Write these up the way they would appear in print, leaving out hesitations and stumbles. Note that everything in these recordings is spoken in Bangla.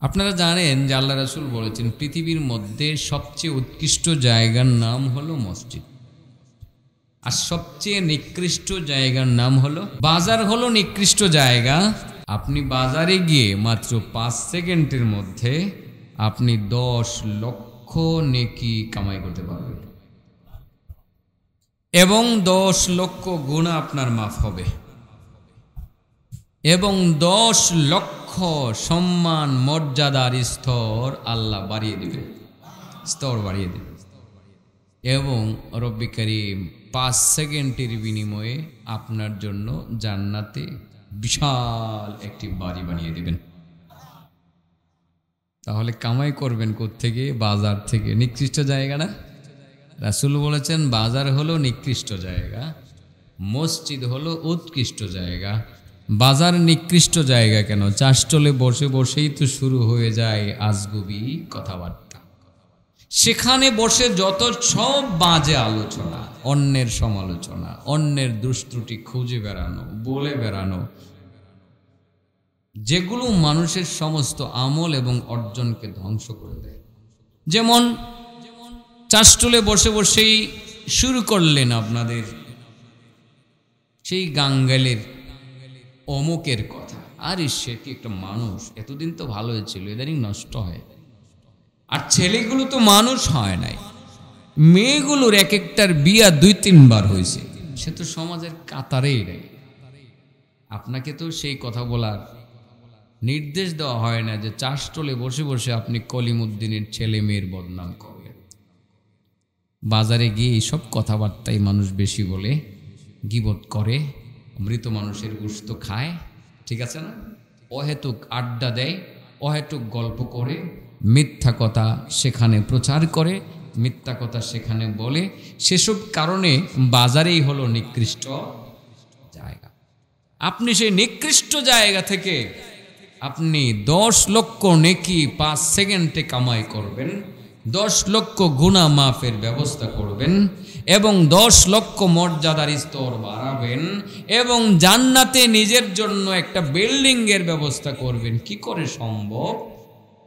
আপনারা জানেন যে আল্লাহ রাসূল বলেছেন পৃথিবীর মধ্যে সবচেয়ে উৎকৃষ্ট জায়গার নাম হলো মসজিদ, আর সবচেয়ে নিকৃষ্ট জায়গার নাম হলো বাজার। হলো নিকৃষ্ট জায়গা। আপনি বাজারে গিয়ে মাত্র 5 সেকেন্ডের মধ্যে আপনি 10 লক্ষ নেকি কামাই করতে পারবেন এবং 10 লক্ষ গুনাহ আপনার মাফ হবে এবং 10 লক্ষ সম্মান মর্যাদার স্তর আল্লাহ বাড়িয়ে দিবেন, স্তর বাড়িয়ে দিবেন। এবং রব্বি কারীম 5 সেকেন্ডের বিনিময়ে আপনার জন্য জান্নাতে বিশাল একটি বাড়ি বানিয়ে দিবেন। তাহলে কামাই করবেন কোত্থেকে? বাজার থেকে। নিকৃষ্ট জায়গা না? রাসূল বলেছেন বাজার হলো নিকৃষ্ট জায়গা, মসজিদ হলো উৎকৃষ্ট জায়গা। বাজার নিকৃষ্ট জায়গা কেন? চাষটলে বসে বসেই তো শুরু হয়ে যায় আজগুবি কথাবার্তা। সেখানে বসে যত সব বাজে আলোচনা, অন্যের সমালোচনা, অন্যের দুষ্ত্রুটি খুঁজে বেড়ানো, বলে বেড়ানো, যেগুলো মানুষের সমস্ত আমল এবং অর্জনকে ধ্বংস করে দেয়। যেমন চাষটলে বসে বসেই শুরু করলেন আপনাদের সেই গাঙ্গালের অমুকের কথা। আরে সে কি একটা মানুষ? এতদিন তো ভালো হয়েছিল, ইদানিং নষ্ট হয়। আর ছেলেগুলো তো মানুষ হয় নাই, মেয়েগুলোর এক একটার বিয়া 2-3 বার হয়েছে, সে তো সমাজের কাতারেই নেই। আপনাকে তো সেই কথা বলার নির্দেশ দেওয়া হয় না যে চাষটলে বসে বসে আপনি কলিমুদ্দিনের ছেলে মেয়ের বদনাম করবেন। বাজারে গিয়ে এইসব কথাবার্তাই মানুষ বেশি বলে, গীবত করে, মৃত মানুষের গোশত খায়, ঠিক আছে না? অহেতুক আড্ডা দেয়, অহেতুক গল্প করে, মিথ্যা কথা সেখানে প্রচার করে, মিথ্যা কথা সেখানে বলে। সেসব কারণে বাজারেই হলো নিকৃষ্ট জায়গা। আপনি সেই নিকৃষ্ট জায়গা থেকে আপনি 10 লক্ষ নেকি 5 সেকেন্ডে কামাই করবেন, 10 লক্ষ গুনাহ মাফের ব্যবস্থা করবেন এবং 10 লক্ষ মর্যাদার স্তর বাড়াবেন এবং জান্নাতে নিজের জন্য একটা বিল্ডিং এর ব্যবস্থা করবেন। কি করে সম্ভব?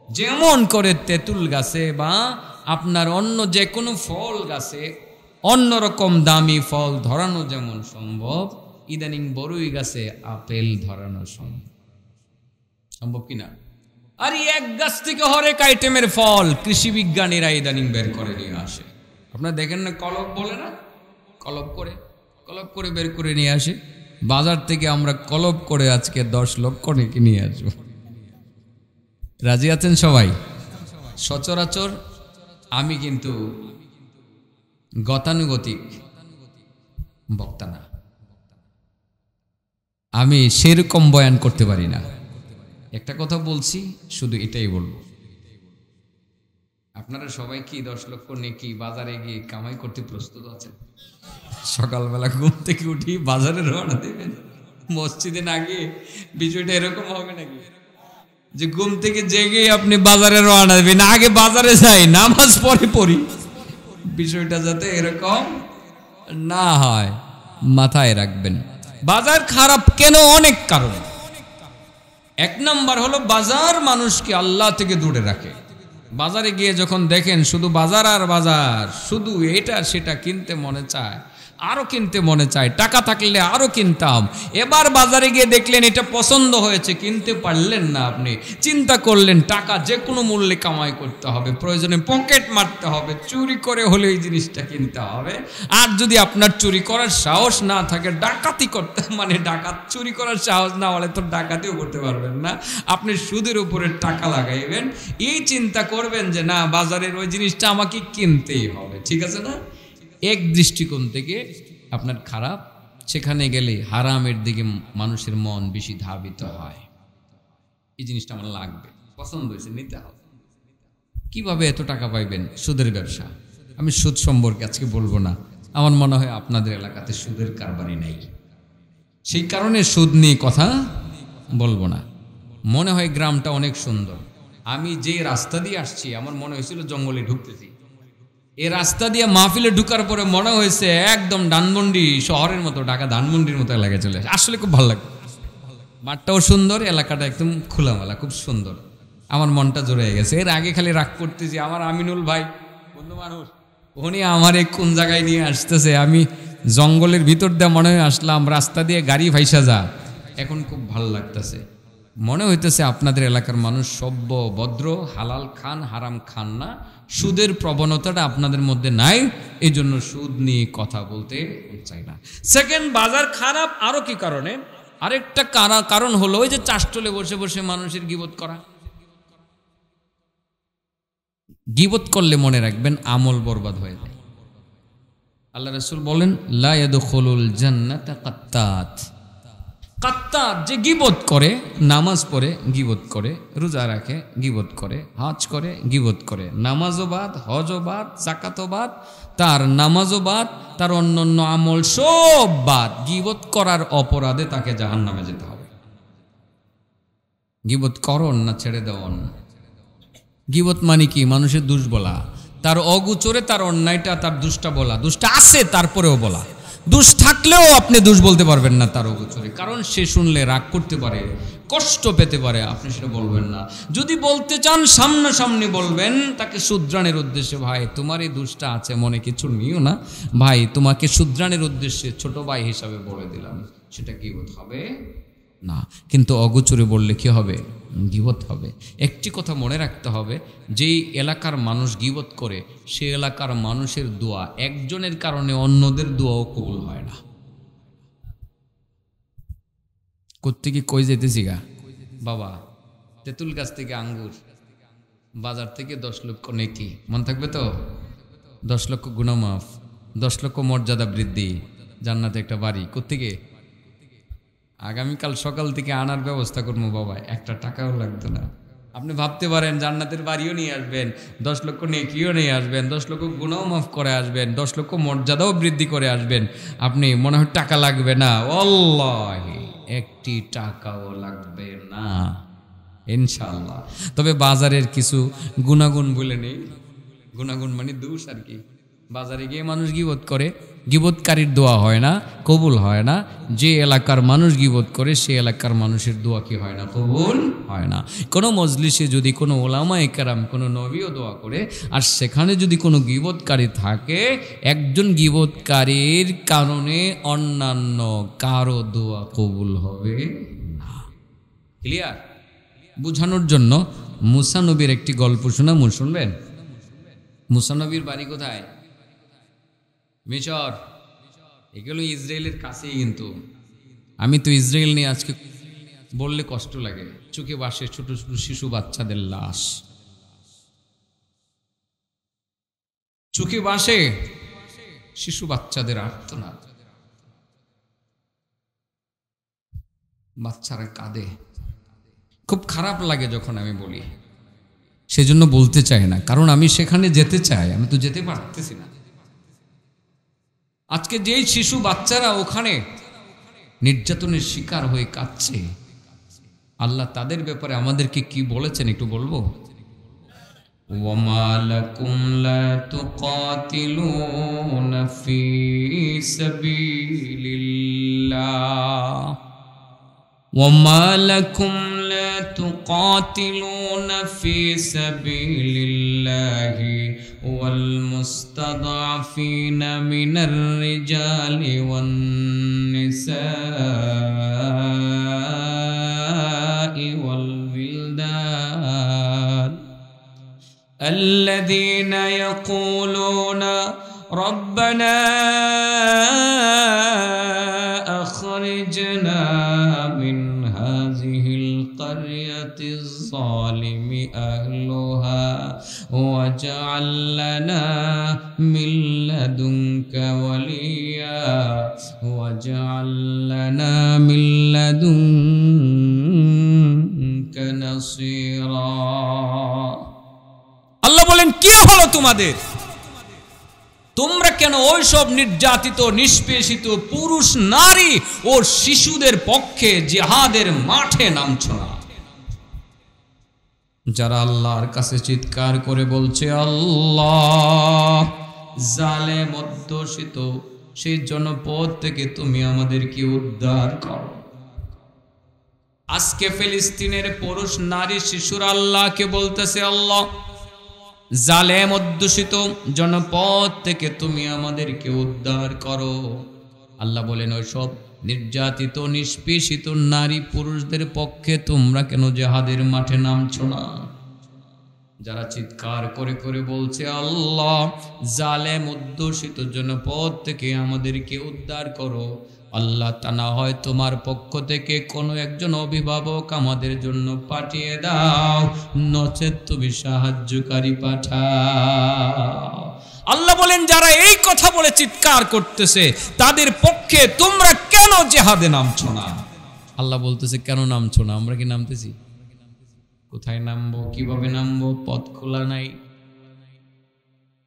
যেমন করে তেঁতুল গাছে বা আপনার অন্য যে কোনো ফল গাছে অন্যরকম দামি ফল ধরানো যেমন সম্ভব, ইদানিং বড়ই গাছে আপেল ধরানো সম্ভব কিনা? আর এক গাছ থেকে হরেক আইটেমের ফল কৃষি বিজ্ঞানীরা ইদানিং বের করে নিয়ে আসে। আপনারা দেখেন না, কলব বলে না, কলব করে বের করে নিয়ে আসে। বাজার থেকে আমরা কলব করে আজকে 10 লক্ষ নেকি নিয়ে আসবো। রাজি আছেন সবাই? সচরাচর আমি কিন্তু গতানুগতিক বক্তা না, আমি সেরকম বয়ান করতে পারি না। একটা কথা বলছি, শুধু এটাই বলবো, আপনারা সবাই কি 10 লক্ষ নেকি বাজারে গিয়ে কামাই করতে প্রস্তুত আছেন? সকালবেলা ঘুম থেকে উঠি বাজারে রওনা দেবেন, মসজিদে না গিয়ে? বিষয়টা এরকম হবে নাকি যে ঘুম থেকে জেগে আপনি বাজারে রওনা দেবেন, আগে বাজারে যাই নামাজ পড়ি? বিষয়টা যাতে এরকম না হয় মাথায় রাখবেন। বাজার খারাপ কেন? অনেক কারণ। 1 নাম্বার হলো বাজার মানুষকে আল্লাহ থেকে দূরে রাখে। বাজারে গিয়ে যখন দেখেন শুধু বাজার আর বাজার, শুধু এটা সেটা কিনতে মনে চায়, আরো কিনতে মনে চায়, টাকা থাকলে আরো কিনতাম। এবার বাজারে গিয়ে দেখলেন এটা পছন্দ হয়েছে, কিনতে পারলেন না, আপনি চিন্তা করলেন টাকা যে কোনো মূল্যে কামাই করতে হবে, প্রয়োজনে পকেট মারতে হবে, চুরি করে হলে এই জিনিসটা কিনতে হবে। আর যদি আপনার চুরি করার সাহস না থাকে, ডাকাতি করতে চুরি করার সাহস না হলে তো ডাকাতিও করতে পারবেন না, আপনি সুদের উপরে টাকা লাগাইবেন। এই চিন্তা করবেন যে না, বাজারের ওই জিনিসটা আমাকে কিনতেই হবে, ঠিক আছে না? এক দৃষ্টিকোণ থেকে আপনার খারাপ। সেখানে গেলে হারামের দিকে মানুষের মন বেশি ধাবিত হয়। এই জিনিসটা আমার লাগবে, পছন্দ হয়েছে, নিতে হবে। কিভাবে এত টাকা পাইবেন? সুদের ব্যবসা। আমি সুদ সম্পর্কে আজকে বলবো না, আমার মনে হয় আপনাদের এলাকাতে সুদের কারবারই নেই, সেই কারণে সুদ নিয়ে কথা বলবো না। মনে হয় গ্রামটা অনেক সুন্দর। আমি যে রাস্তা দিয়ে আসছি আমার মনে হয়েছিল জঙ্গলে ঢুকতেছি। এই রাস্তা দিয়ে মাহফিলে ঢুকার পরে মনে হয়েছে একদম ধানমন্ডি শহরের মতো, ঢাকা ধানমন্ডির মতো এলাকায় চলে আসে। আসলে খুব ভালো লাগে, মাঠটাও সুন্দর, এলাকাটা একদম খোলামেলা, খুব সুন্দর। আমার মনটা জোরে গেছে। এর আগে খালি রাগ করতেছি, আমার আমিনুল ভাই বন্ধু মানুষ, উনি আমার এই কোন জায়গায় নিয়ে আসতেছে, আমি জঙ্গলের ভিতর দিয়ে মনে হয় আসলাম, রাস্তা দিয়ে গাড়ি ভাইসা যা। এখন খুব ভালো লাগতেছে, মনে হইতেছে আপনাদের এলাকার মানুষ সভ্য ভদ্র, হালাল খান হারাম খান না, সুদের প্রবণতাটা আপনাদের মধ্যে নাই, এই জন্য সুদ নিয়ে কথা বলতে চাই না। সেকেন্ড, বাজার খারাপ আরো কি কারণে? আরেকটা কারণ হলো ওই যে চাষটলে বসে বসে মানুষের গীবত করা। গীবত করলে মনে রাখবেন আমল বরবাদ হয়ে যায়। আল্লাহ রাসূল বলেন, লা ইয়াদখুলুল জান্নাতা কাত্তাত। কাত্তাত যে গীবত করে, নামাজ পড়ে গীবত করে, রোজা রাখে গীবত করে, হজ করে গীবত করে, নামাজও বাদ, হজও বাদ, যাকাতও বাদ, তার নামাজও বাদ, তার অন্যান্য আমল সব বাদ, গীবত করার অপরাধে তাকে জাহান্নামে যেতে হবে। গীবত করন না ছেড়ে দেওয়ান। গীবত মানে কি? মানুষের দোষ বলা, তার অগোচরে তার অন্যায়টা, তার দোষটা বলা। দোষটা আছে তারপরেও বলা, দোষ থাকলেও আপনি দোষ বলতে পারবেন না তার অগোচরে, কারণ সে শুনলে রাগ করতে পারে, কষ্ট পেতে পারে, আপনি সেটা বলবেন না। যদি বলতে চান সামনাসামনি বলবেন, তাকে শুধরানোর উদ্দেশ্যে, ভাই তোমার এই দোষটা আছে, মনে কিছু নিও না ভাই, তোমাকে শুধরানোর উদ্দেশ্যে ছোট ভাই হিসাবে বলে দিলাম, সেটা গীবত হবে না। কিন্তু অগোচরে বললে কি হবে? গীবত হবে। একটি কথা মনে রাখতে হবে, যেই এলাকার মানুষ গীবত করে, সে এলাকার মানুষের দোয়া, একজনের কারণে অন্যদের দোয়াও কবুল হয় না। কোত্থেকে কই যেতেছি গা বাবা? তেঁতুল গাছ থেকে আঙ্গুর, বাজার থেকে 10 লক্ষ নেকি, মন থাকবে তো? 10 লক্ষ গুনামাফ, 10 লক্ষ মর্যাদা বৃদ্ধি, জান্নাতে একটা বাড়ি। কোত্থেকে? আগামীকাল সকাল থেকে আনার ব্যবস্থা করবো বাবা, একটা টাকাও লাগতো না। আপনি ভাবতে পারেন জান্নাতের বাড়িও নিয়ে আসবেন, 10 লক্ষ নেকিও নিয়ে আসবেন, 10 লক্ষ গুনাহ মাফ করে আসবেন, 10 লক্ষ মর্যাদাও বৃদ্ধি করে আসবেন, আপনি মনে হয় টাকা লাগবে না। আল্লাহি একটি টাকাও লাগবে না ইনশাআল্লাহ। তবে বাজারের কিছু গুণাগুণ বলে নেই, গুণাগুণ মানে দোষ আর কি। বাজারে গিয়ে মানুষ গীবত করে, গীবতকারীর দোয়া হয় না, কবুল হয় না। যে এলাকার মানুষ গীবত করে, সে এলাকার মানুষের দোয়া কি হয় না? কবুল হয় না। কোনো মজলিসে যদি কোনো ওলামায়ে কেরাম, কোনো নবীও দোয়া করে, আর সেখানে যদি কোনো গীবতকারী থাকে, একজন গীবতকারীর কারণে অন্যান্য কারো দোয়া কবুল হবে না। ক্লিয়ার? বুঝানোর জন্য মুসা নবীর একটি গল্প শুনবেন। মুসা নবীর বাড়ি কোথায়? মিশর। এগুলো ইসরায়েলের কাছেই। কিন্তু আমি তো ইসরায়েল নিয়ে আজকে বললে কষ্ট লাগে। চোখে বাসে ছোট ছোট শিশু বাচ্চাদের লাশ, চোখে বাসে শিশু বাচ্চাদের আর্তনাদ, বাচ্চারা কাঁদে। খুব খারাপ লাগে যখন আমি বলি, সেজন্য বলতে চাই না, কারণ আমি সেখানে যেতে চাই, আমি তো যেতে পারতেছি না। আজকে যেই শিশু বাচ্চারা ওখানে নির্যাতনের শিকার হয়ে কাঁদছে, আল্লাহ তাদের ব্যাপারে আমাদেরকে কি বলেছেন একটু বলবো? ওয়ামা লাকুম লা তুকাতিলুনা ফি সাবিলিল্লাহ, ওয়ামা লাকুম লা তুকাতিলুনা ফি সাবিলিল্লাহি ওয়াল মুস্তাদআফিনা মিনার রিজালি ওয়ান নিসাই ওয়াল বিলদান আল্লাযীনা ইয়াকুলুনা রব্বানা আখরিজনা মিন হাযিহিল ক্বরিয়াতিজ যালিমি আহলুহা ওয়াজআল লানা মিন লাদুনকা ওয়ালিয়া ওয়াজআল লানা মিন লাদুনকা নাসীরা। আল্লাহ বলেন, কি হলো তোমাদের? তোমরা কেন ওইসব নির্যাতিত নিষ্পেষিত পুরুষ নারী ও শিশুদের পক্ষে জিহাদের মাঠে নামছ না? যারা আল্লাহর কাছে চিৎকার করে বলছে, আল্লাহ জালেম অধ্যুষিত সেই জনপদ থেকে তুমি আমাদেরকে উদ্ধার করো, আজকে ফিলিস্তিনের পুরুষ নারী শিশুরা আল্লাহকে বলতেছে, আল্লাহ জালেম অধ্যুষিত জনপদ থেকে তুমি আমাদেরকে উদ্ধার করো। আল্লাহ বলেন, ওইসব নির্যাতিত নিষ্পেষিত নারী পুরুষদের পক্ষে তোমরা কেন জিহাদের মাঠে নামছো না? যারা চিৎকার করে করে বলছে, আল্লাহ জালেম অধ্যুষিত জনপদ থেকে আমাদেরকে উদ্ধার করো, আল্লাহ তা না হয় তোমার পক্ষ থেকে কোনো একজন অভিভাবক আমাদের জন্য পাঠিয়ে দাও, নচেৎ তুমি সাহায্যকারী পাঠাও। আল্লাহ বলেন, যারা এই কথা বলে চিৎকার করতেছে তাদের পক্ষে তোমরা কেন জিহাদে নামছো না? আল্লাহ বলতেছে, কেন নামছো না? আমরা কি নামতেছি? কোথায় নামবো, কিভাবে নামবো? পথ খোলা নাই।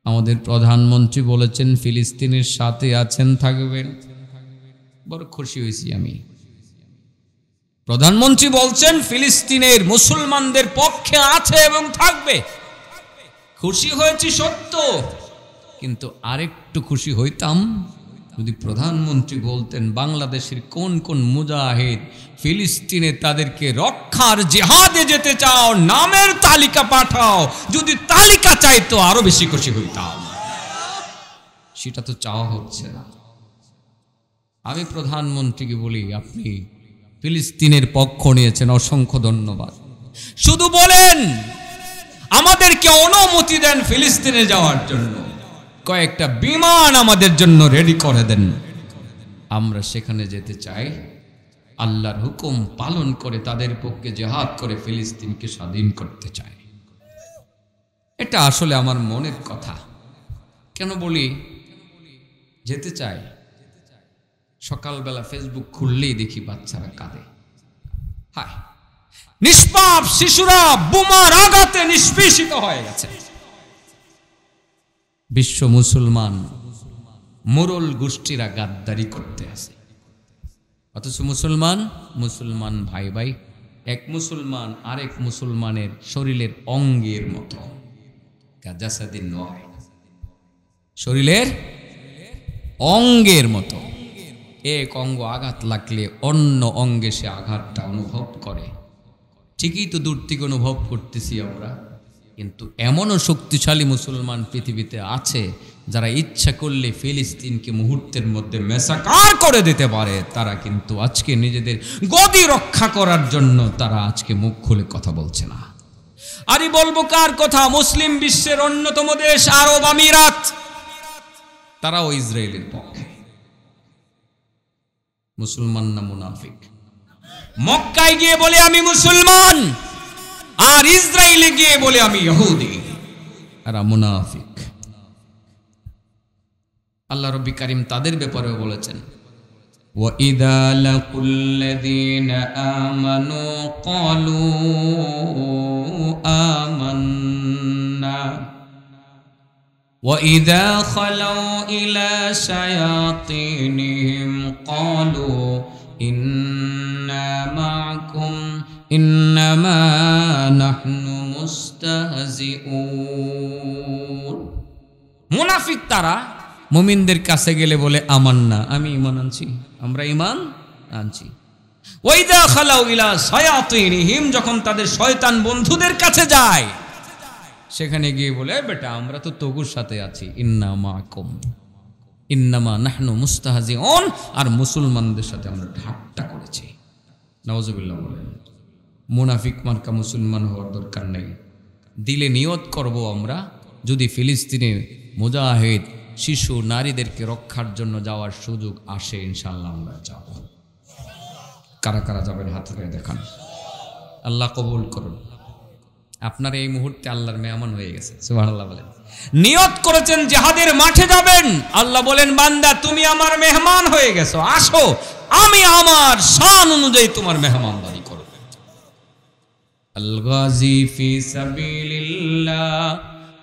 আমাদের প্রধানমন্ত্রী বলেছেন ফিলিস্তিনের সাথে আছেন, থাকবেন। বড় খুশি হয়েছি আমি। প্রধানমন্ত্রী বলছেন ফিলিস্তিনের মুসলমানদের পক্ষে আছে এবং থাকবে। খুশি হয়েছি সত্য, কিন্তু আরেকটু খুশি হইতাম যদি প্রধানমন্ত্রী বলতেন বাংলাদেশের কোন কোন মুজাহিদ ফিলিস্তিনে তাদেরকে রক্ষার জিহাদে যেতে চাও, নামের তালিকা পাঠাও। যদি তালিকা চাইতো আরো বেশি খুশি হইতাম। সেটা তো চাওয়া হচ্ছে না। আমি প্রধানমন্ত্রীকে বলি, আপনি ফিলিস্তিনের পক্ষ নিয়েছেন, অসংখ্য ধন্যবাদ। শুধু বলেন আমাদেরকে অনুমতি দেন ফিলিস্তিনে যাওয়ার জন্য, কয়েকটা বিমান আমাদের জন্য রেডি করে দেন। আমরা সেখানে যেতে চাই, আল্লাহর হুকুম পালন করে তাদের পক্ষে জিহাদ করে ফিলিস্তিনকে স্বাধীন করতে চাই। এটা আসলে আমার মনের কথা। কেন বলি যেতে চাই? সকালবেলা ফেসবুক খুললেই দেখি বাচ্চারা কাঁদে। হায়, নিষ্পাপ শিশুরা বোমার আঘাতে নিষ্পেষিত হয়ে গেছে। বিশ্ব মুসলমান মোরল গোষ্ঠীরা গাদ্দারি করতে আছে, অথচ মুসলমান ভাই ভাই, এক মুসলমান আরেক মুসলমানের শরীরের অঙ্গের মতো, জাসাদিন নয়, শরীরের অঙ্গের মতো। এক অঙ্গ আঘাত লাগলে অন্য অঙ্গে সে আঘাতটা অনুভব করে। ঠিকই তো দূর থেকে অনুভব করতেছি আমরা, কিন্তু এমনও শক্তিশালী মুসলমান পৃথিবীতে আছে যারা ইচ্ছা করলে ফিলিস্তিনকে মুহূর্তের মধ্যে মেসাকার করে দিতে পারে। তারা কিন্তু আজকে নিজেদের গদি রক্ষা করার জন্য তারা আজকে মুখ খুলে কথা বলছে না। আরে বলবো কার কথা? মুসলিম বিশ্বের অন্যতম দেশ আরব আমিরাত, তারাও ইসরায়েলের পক্ষে। মুসলমান না মুনাফিক? মক্কায় গিয়ে বলে আমি মুসলমান, আর ইসরায়েলে গিয়ে বলে আমি ইহুদি। এরা মুনাফিক। আল্লাহ রাব্বুল কারীম তাদের ব্যাপারেও বলেছেন, ওয়াইদা লাকুল্লাযীনা আমানু ক্বালু আমান্না ওয়াইদা খালাউ ইলা শায়াতিনহিম ক্বালু ইন্না মা'কুম ইন্নামা নাহনু মুস্তাহজিউন। মুনাফিক তারা মুমিনদের কাছে গেলে বলে আমান্না, আমি ঈমান আনছি, আমরা ঈমান আনছি। ওয়াইদা খালাউ ইলা শায়াতিনহিম, যখন তাদের শয়তান বন্ধুদের কাছে যায় সেখানে গিয়ে বলে বেটা আমরা তো তগুর সাথে আছি, ইন্না মা'কুম ইন্নামা নাহনু মুস্তাহজিউন, আর মুসলমানদের সাথে আমরা ঠাট্টা করেছি। নাউজুবিল্লাহ বলেন। মুনাফিক মার্কা মুসলমান হওয়ার দরকার নেই। দিলে নিয়ত করব আমরা যদি ফিলিস্তিনে মুজাহিদ শিশু নারীদেরকে রক্ষার জন্য যাওয়ার সুযোগ আসে, ইনশাআল্লাহ আমরা যাব। কারা কারা যাবেন হাত করে দেখান। আল্লাহ কবুল করুন। আপনার এই মুহূর্তে আল্লাহর মেহমান হয়ে গেছে, সুবহানাল্লাহ বলেন। নিয়ত করেছেন জিহাদের মাঠে যাবেন, আল্লাহ বলেন বান্দা তুমি আমার মেহমান হয়ে গেছো, আসো আমি আমার শান অনুযায়ী তোমার মেহমানদারি করব। আল গাজী ফি সাবিলিল্লাহ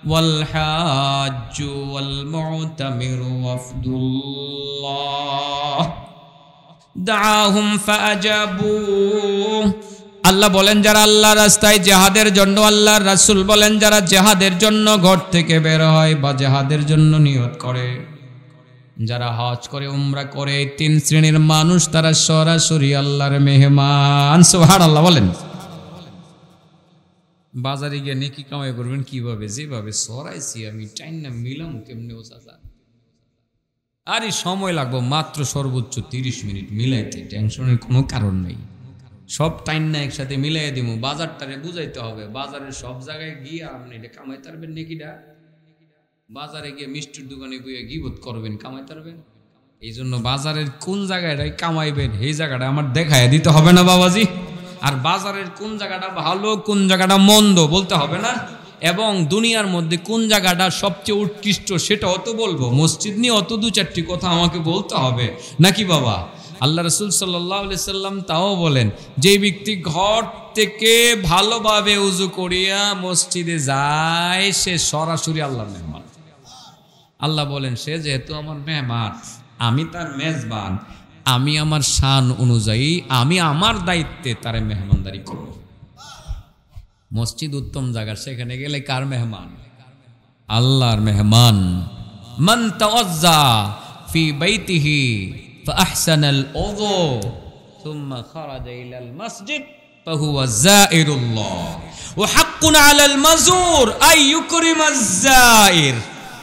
ওয়াল হাজ্জ ওয়াল মুতামির ওয়াফদুল্লাহ দাআহুম ফাআজাবু। আল্লাহ বলেন যারা আল্লাহর রাস্তায় জিহাদের জন্য, আল্লাহর রাসূল বলেন যারা জিহাদের জন্য ঘর থেকে বের হয় বা জিহাদের জন্য নিয়ত করে, যারা হজ করে উমরা করে তিন শ্রেণীর মানুষ, তারা সরাসরি আল্লাহর মেহমান। সুবহানাল্লাহ বলেন। বাজারে গিয়ে নেকি কামাই করবেন কিভাবে? যেভাবে সরাইছি আমি টাইনা মিলাম কেমনে ও চাচা, আরে সময় লাগবে মাত্র সর্বোচ্চ 30 মিনিট মিলাইতে, টেনশনের কোনো কারণ নেই। সব টাইম না একসাথে মিলাই দিব, বাজারটারে বুঝাইতে হবে। বাজারের সব জায়গায় গিয়ে আপনি এটা কামাইতে পারবেন নাকিটা? বাজারে গিয়ে মিষ্টির দোকানে গিয়ে গিবত করবেন, কামাইতে পারবেন? এই জন্য বাজারের কোন জায়গাটায় কামাইবেন এই জায়গাটা আমার দেখায় দিতে হবে না বাবাজি। আর বাজারের কোন জায়গাটা ভালো কোন জায়গাটা মন্দ বলতে হবে না, এবং দুনিয়ার মধ্যে কোন জায়গাটা সবচেয়ে উৎকৃষ্ট সেটাও তো বলবো। মসজিদ নিয়ে অত 2-4টি কথা আমাকে বলতে হবে নাকি বাবা? আল্লাহ রাসূল সাল্লাল্লাহু আলাইহি সাল্লাম তাও বলেন, যে ব্যক্তি ঘর থেকে ভালোভাবে উযু করিয়া মসজিদে যায় সে সরাসরি আল্লাহর মেহমান। আল্লাহ বলেন, সে যেহেতু আমার মেহমান, আমি তার মেজবান, আমি আমার শান অনুযায়ী আমি আমার দায়িত্বে তারে মেহমানদারি করব। মসজিদ উত্তম জায়গা, সেখানে গেলে কার মেহমান? আল্লাহর মেহমান। মান তাওয়াজ্জা ফি বাইতিহি ফাআহসানাল উযু সুম্মা খারাজা ইলাল মসজিদ ফাহুয়া যায়িরুল্লাহ ওয়া হাক্কুন আলাল মাজুর আই ইউকরিমাজ যায়ির।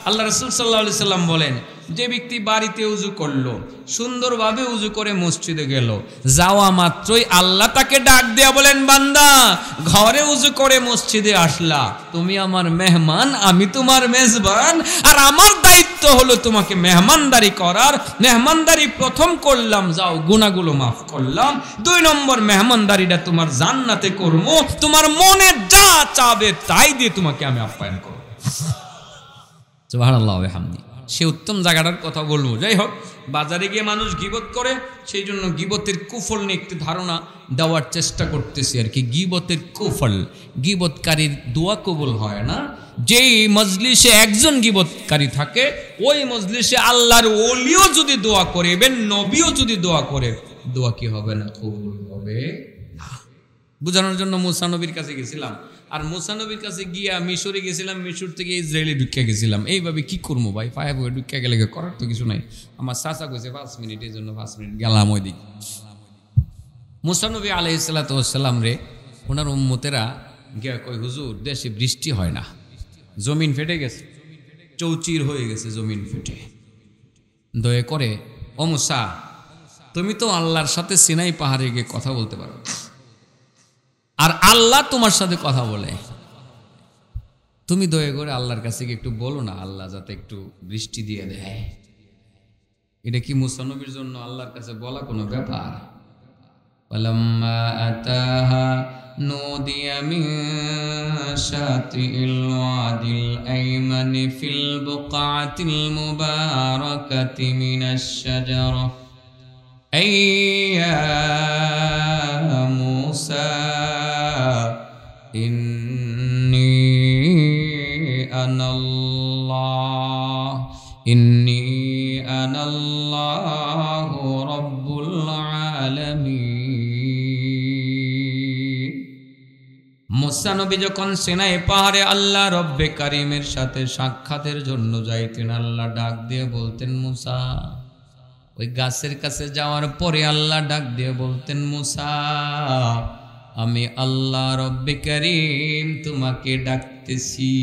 আল্লাহ রাসূল সাল্লাল্লাহু আলাইহি সাল্লাম বলেন, যে ব্যক্তি বাড়িতে উযু করলো, সুন্দরভাবে উযু করে মসজিদে গেল, যাওয়া মাত্রই আল্লাহ তাকে ডাক দেয়া বলেন, বান্দা ঘরে উযু করে মসজিদে আসলা, তুমি আমার মেহমান, আমি তোমার মেজবান, আর আমার দায়িত্ব হলো তোমাকে মেহমানদারি করার। মেহমানদারি প্রথম করলাম, যাও গুনাহগুলো মাফ করলাম। 2 নম্বর মেহমানদারিটা তোমার জান্নাতে করব, তোমার মনে যা চাবে তাই দিয়ে তোমাকে আমি আপ্যায়ন করব। সুবহানাল্লাহ ওয়া বিহামদি। সে উত্তম জায়গাটার কথা বলবো। যাই হোক, বাজারে গিয়ে মানুষ গীবত করে, সেই জন্য গীবতের কুফল নিয়ে একটি ধারণা দেওয়ার চেষ্টা করতেছি আর কি। গীবতের কুফল, গীবতকারীর দোয়া কবুল হয় না। যেই মজলিসে একজন গীবতকারী থাকে, ওই মজলিসে আল্লাহর ওলিও যদি দোয়া করে, ইভেন নবীও যদি দোয়া করে, দোয়া কি হবে না? কবুল হবে না। বোঝানোর জন্য মুসা নবীর কাছে গেছিলাম, আর মুসা নবীর কাছে গিয়া মিশরে গেছিলাম, মিশর থেকে ইসরায়েলে ঢুকে গেছিলাম। এইভাবে কি করবো ভাই? পায়ে বয়ে ঢুকে গেলে করার তো কিছু নাই। আমার চাচা কইছে 5 মিনিট, এই জন্য 5 মিনিট গেলাম ওই দিক। মুসা নবী আলাইহিস সালাতু ওয়াস সালাম রে ওনার উম্মতেরা গিয়া কই, হুজুর দেশে বৃষ্টি হয় না, জমিন ফেটে গেছে, চৌচির হয়ে গেছে জমিন ফেটে। দয়া করে ও মুসা, তুমি তো আল্লাহর সাথে সিনাই পাহাড়ে গিয়ে কথা বলতে পারো, আর আল্লাহ তোমার সাথে কথা বলে, তুমি দয়া করে আল্লাহর কাছে গিয়ে একটু বলো না, আল্লাহ যাতে একটু বৃষ্টি দিয়ে দেয়। এটা কি মুসা নবীর জন্য আল্লাহর কাছে বলা কোনো ব্যাপার? ফালাম্মা আতাহা নুদিয়া মিন শাতিল ওয়াদিল আইমানি ফিল বুকআতিল মুবারাকাতি মিনাশ শাজারা আইয়া মুসা ইন্নী আনাল্লাহু রাব্বুল আলামিন। মুসা নবী যখন সিনাই পাহাড়ে আল্লাহ রব্বে কারিমের সাথে সাক্ষাতের জন্য যাইতেন, আল্লাহ ডাক দিয়ে বলতেন মুসা। ওই গাছের কাছে যাওয়ার পরে আল্লাহ ডাক দিয়ে বলতেন, মুসা আমি আল্লাহ রব্বে কারীম তোমাকে ডাকতেছি।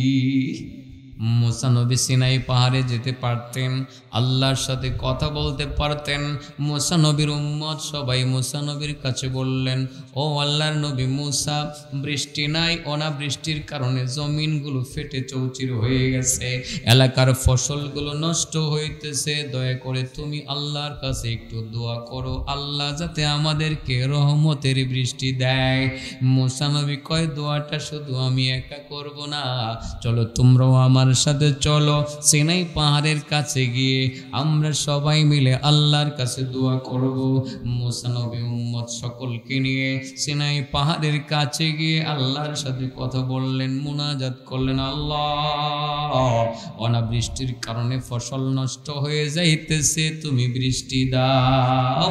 মুসা নবী সিনাই পাহাড়ে যেতে পারতেন, আল্লাহর সাথে কথা বলতে পারতেন। মুসা নবীর উম্মত সবাই মুসা নবীর কাছে বললেন, ও আল্লাহর নবী মুসা, বৃষ্টি নাই, অনাবৃষ্টির কারণে জমিনগুলো ফেটে চৌচির হয়ে গেছে, এলাকার ফসলগুলো নষ্ট হইতেছে, দয়া করে তুমি আল্লাহর কাছে একটু দোয়া করো, আল্লাহ যাতে আমাদেরকে রহমতের বৃষ্টি দেয়। মুসা নবী কয়, দোয়াটা শুধু আমি একা করব না, চলো তোমরাও আমার সাথে চলো, সিনাই পাহাড়ের কাছে গিয়ে আমরা সবাই মিলে আল্লাহর কাছে দোয়া করব। মুসা নবী উম্মত সকলকে নিয়ে সিনাই পাহাড়ের কাছে গিয়ে আল্লাহর সাথে কথা বললেন, মুনাজাত করলেন, আল্লাহ অনাবৃষ্টির কারণে ফসল নষ্ট হয়ে যাইতেছে, তুমি বৃষ্টি দাও।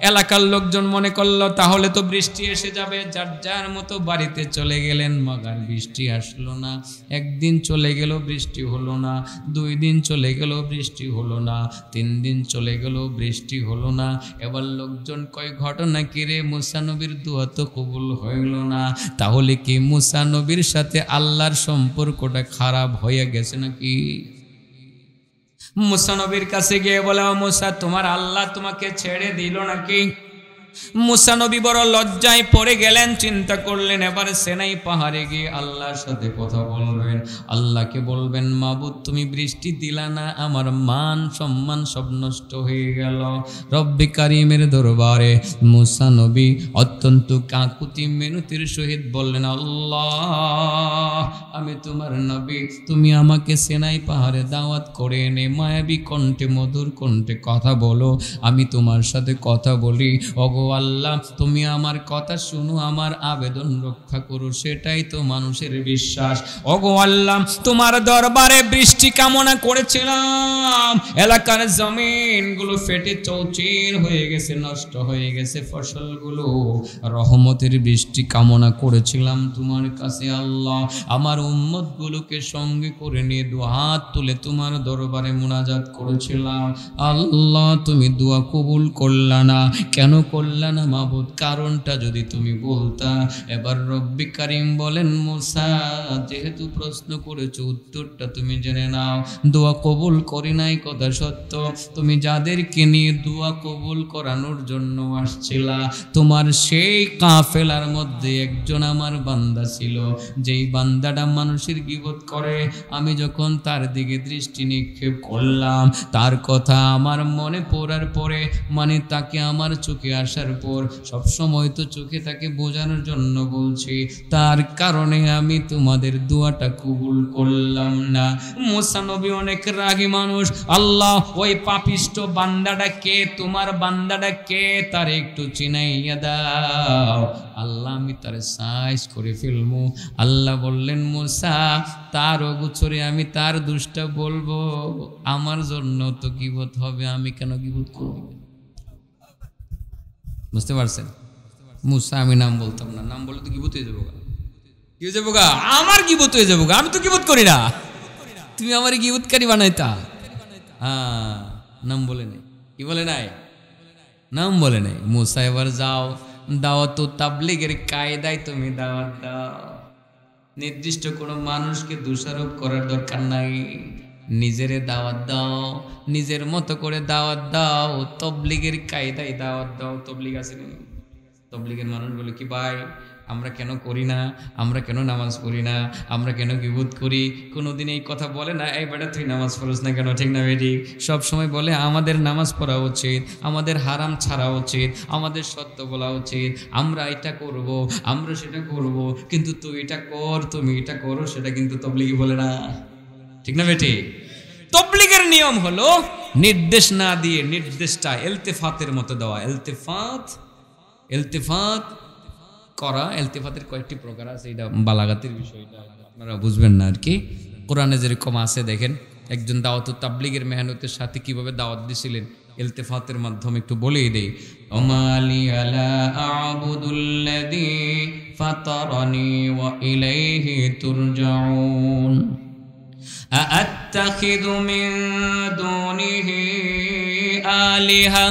এলাকার লোকজন মনে করলো তাহলে তো বৃষ্টি এসে যাবে, যার যার মতো বাড়িতে চলে গেলেন, মগার বৃষ্টি আসলো না। একদিন চলে গেল, বৃষ্টি বৃষ্টি হলো না, 2 দিন চলে গেল বৃষ্টি হলো না, 3 দিন চলে গেল বৃষ্টি হলো না। এবার লোকজন কয় ঘটনা কি রে, মুসা নবীর দোয়া তো কবুল হইল না, তাহলে কি মুসা নবীর সাথে আল্লাহর সম্পর্কটা খারাপ হয়ে গেছে নাকি? মুসা নবীর কাছে গিয়ে বলে, ও মুসা, তোমার আল্লাহ তোমাকে ছেড়ে দিল নাকি? মুসা নবী বড় লজ্জায় পড়ে গেলেন, চিন্তা করলেন এবার সিনাই পাহাড়ে গিয়ে আল্লাহর সাথে কথা বলবেন, আল্লাহকে বলবেন, মাবুদ তুমি বৃষ্টি দিলা না, আমার মান সম্মান সব নষ্ট হয়ে গেল। রব্বে কারিমের দরবারে মুসা নবী অত্যন্ত কাকুতি মিনতির সহিত বললেন, আল্লাহ আমি তোমার নবী, তুমি আমাকে সিনাই পাহাড়ে দাওয়াত করে এনে মায়াবী কণ্ঠে মধুর কণ্ঠে কথা বলো, আমি তোমার সাথে কথা বলি। ওগো আল্লাহ তুমি আমার কথা শুনো, আমার আবেদন রক্ষা করো, সেটাই তো মানুষের বিশ্বাস। ওগো আল্লাহ তোমার দরবারে বৃষ্টি কামনা করেছিলাম, এলাকার জমিনগুলো ফেটে চৌচির হয়ে গেছে, নষ্ট হয়ে গেছে ফসলগুলো, রহমতের বৃষ্টি কামনা করেছিলাম তোমার কাছে আল্লাহ। আমার উম্মতগুলোকে সঙ্গে করে নিয়ে দুহাত তুলে তোমার দরবারে মুনাজাত করেছিলাম, আল্লাহ তুমি দোয়া কবুল করলা না, কেন করলা না মাবুদ? কারণটা যদি তুমি বলতা। এবার রব্বি কারিম বলেন, মুসা যেহেতু প্রশ্ন করেছো উত্তরটা তুমি জেনে নাও, দোয়া কবুল করি নাই কথা সত্য, তুমি যাদেরকে নিয়ে দোয়া কবুল করানোর জন্য আসছিলা, তোমার সেই কাফেলার মধ্যে একজন আমার বান্দা ছিল, যেই বান্দাটা মানুষের গীবত করে, আমি যখন তার দিকে দৃষ্টি নিক্ষেপ করলাম, তার কথা আমার মনে পড়ার পরে, মানে তাকে আমার চোখে আসার পর সব সময় তো চোখে তাকে বোঝানোর জন্য বলছি, তার কারণে আমি তোমাদের দোয়াটা কবুল করলাম না। মুসা নবী অনেক রাগী মানুষ, আল্লাহ ওই পাপিষ্ট বান্দাটা কে, তোমার বান্দাটা কে, তার একটু চিনাইয়া দাও, আল্লাহ আমি তার সাইজ করে ফেলবো। আল্লাহ বললেন, মুসা তার অগোচরে আমি তার দুষ্টা বলবো, আমার জন্য তো গীবত হবে, আমি কেন গীবত করব? বুঝতে পারছেন? মুসা আমি নাম বলতাম না, নাম বললে তো গীবত হয়ে যাবো, কি হয়ে যাবো গা? আমার গীবত হয়ে যাবো গা, আমি তো গীবত করি না, তুমি আমার গীবতকারী বানাইতা। হ্যাঁ নাম বলে নাই, কি বলে নাই? নাম বলে নাই। মুসা এবার যাও, দাওয়াত তাবলীগের কায়দায় তুমি দাওয়াত দাও, নির্দিষ্ট কোনো মানুষকে দোষারোপ করার দরকার নাই, নিজেরে দাওয়াত দাও, নিজের মতো করে দাওয়াত দাও, তবলীগের কায়দায় দাওয়াত দাও। তবলীগ আছে না, তবলীগের মানুষ বলে কি ভাই আমরা কেন করি না, আমরা কেন নামাজ পড়ি না, আমরা কেন গীবত করি, কোনোদিন এই কথা বলে না, এই বেটা তুই নামাজ পড়িস না কেন, ঠিক না বেটি? সব সময় বলে আমাদের নামাজ পড়া উচিত, আমাদের হারাম ছাড়া উচিত, আমাদের সত্য বলা উচিত, আমরা এটা করব, আমরা সেটা করব, কিন্তু তুই এটা কর, তুমি এটা করো, সেটা কিন্তু তবলীগি বলে না, ঠিক না বেটি? তবলীগের নিয়ম হলো নির্দেশ না দিয়ে নির্দেশটা ইলতিফাতের মতো দেওয়া। ইলতিফাত করা, ইলতিফাতের কয়েকটি প্রকার আছে, এটা বালাগাতের বিষয়টা আপনারা বুঝবেন না আর কি। কোরআনে যেরকম আছে দেখেন, একজন দাওয়াত তাবলীগের মেহনতের সাথে কিভাবে দাওয়াত দিছিলেন, ইলতিফাতের মাধ্যমে একটু বলেই দেই। ওমালি আলা আবুদুল্লাযী ফাতারানি ওয়া ইলাইহি তুরজাউন আ'আত্তাখিযু মিন দুনিহি আলিহা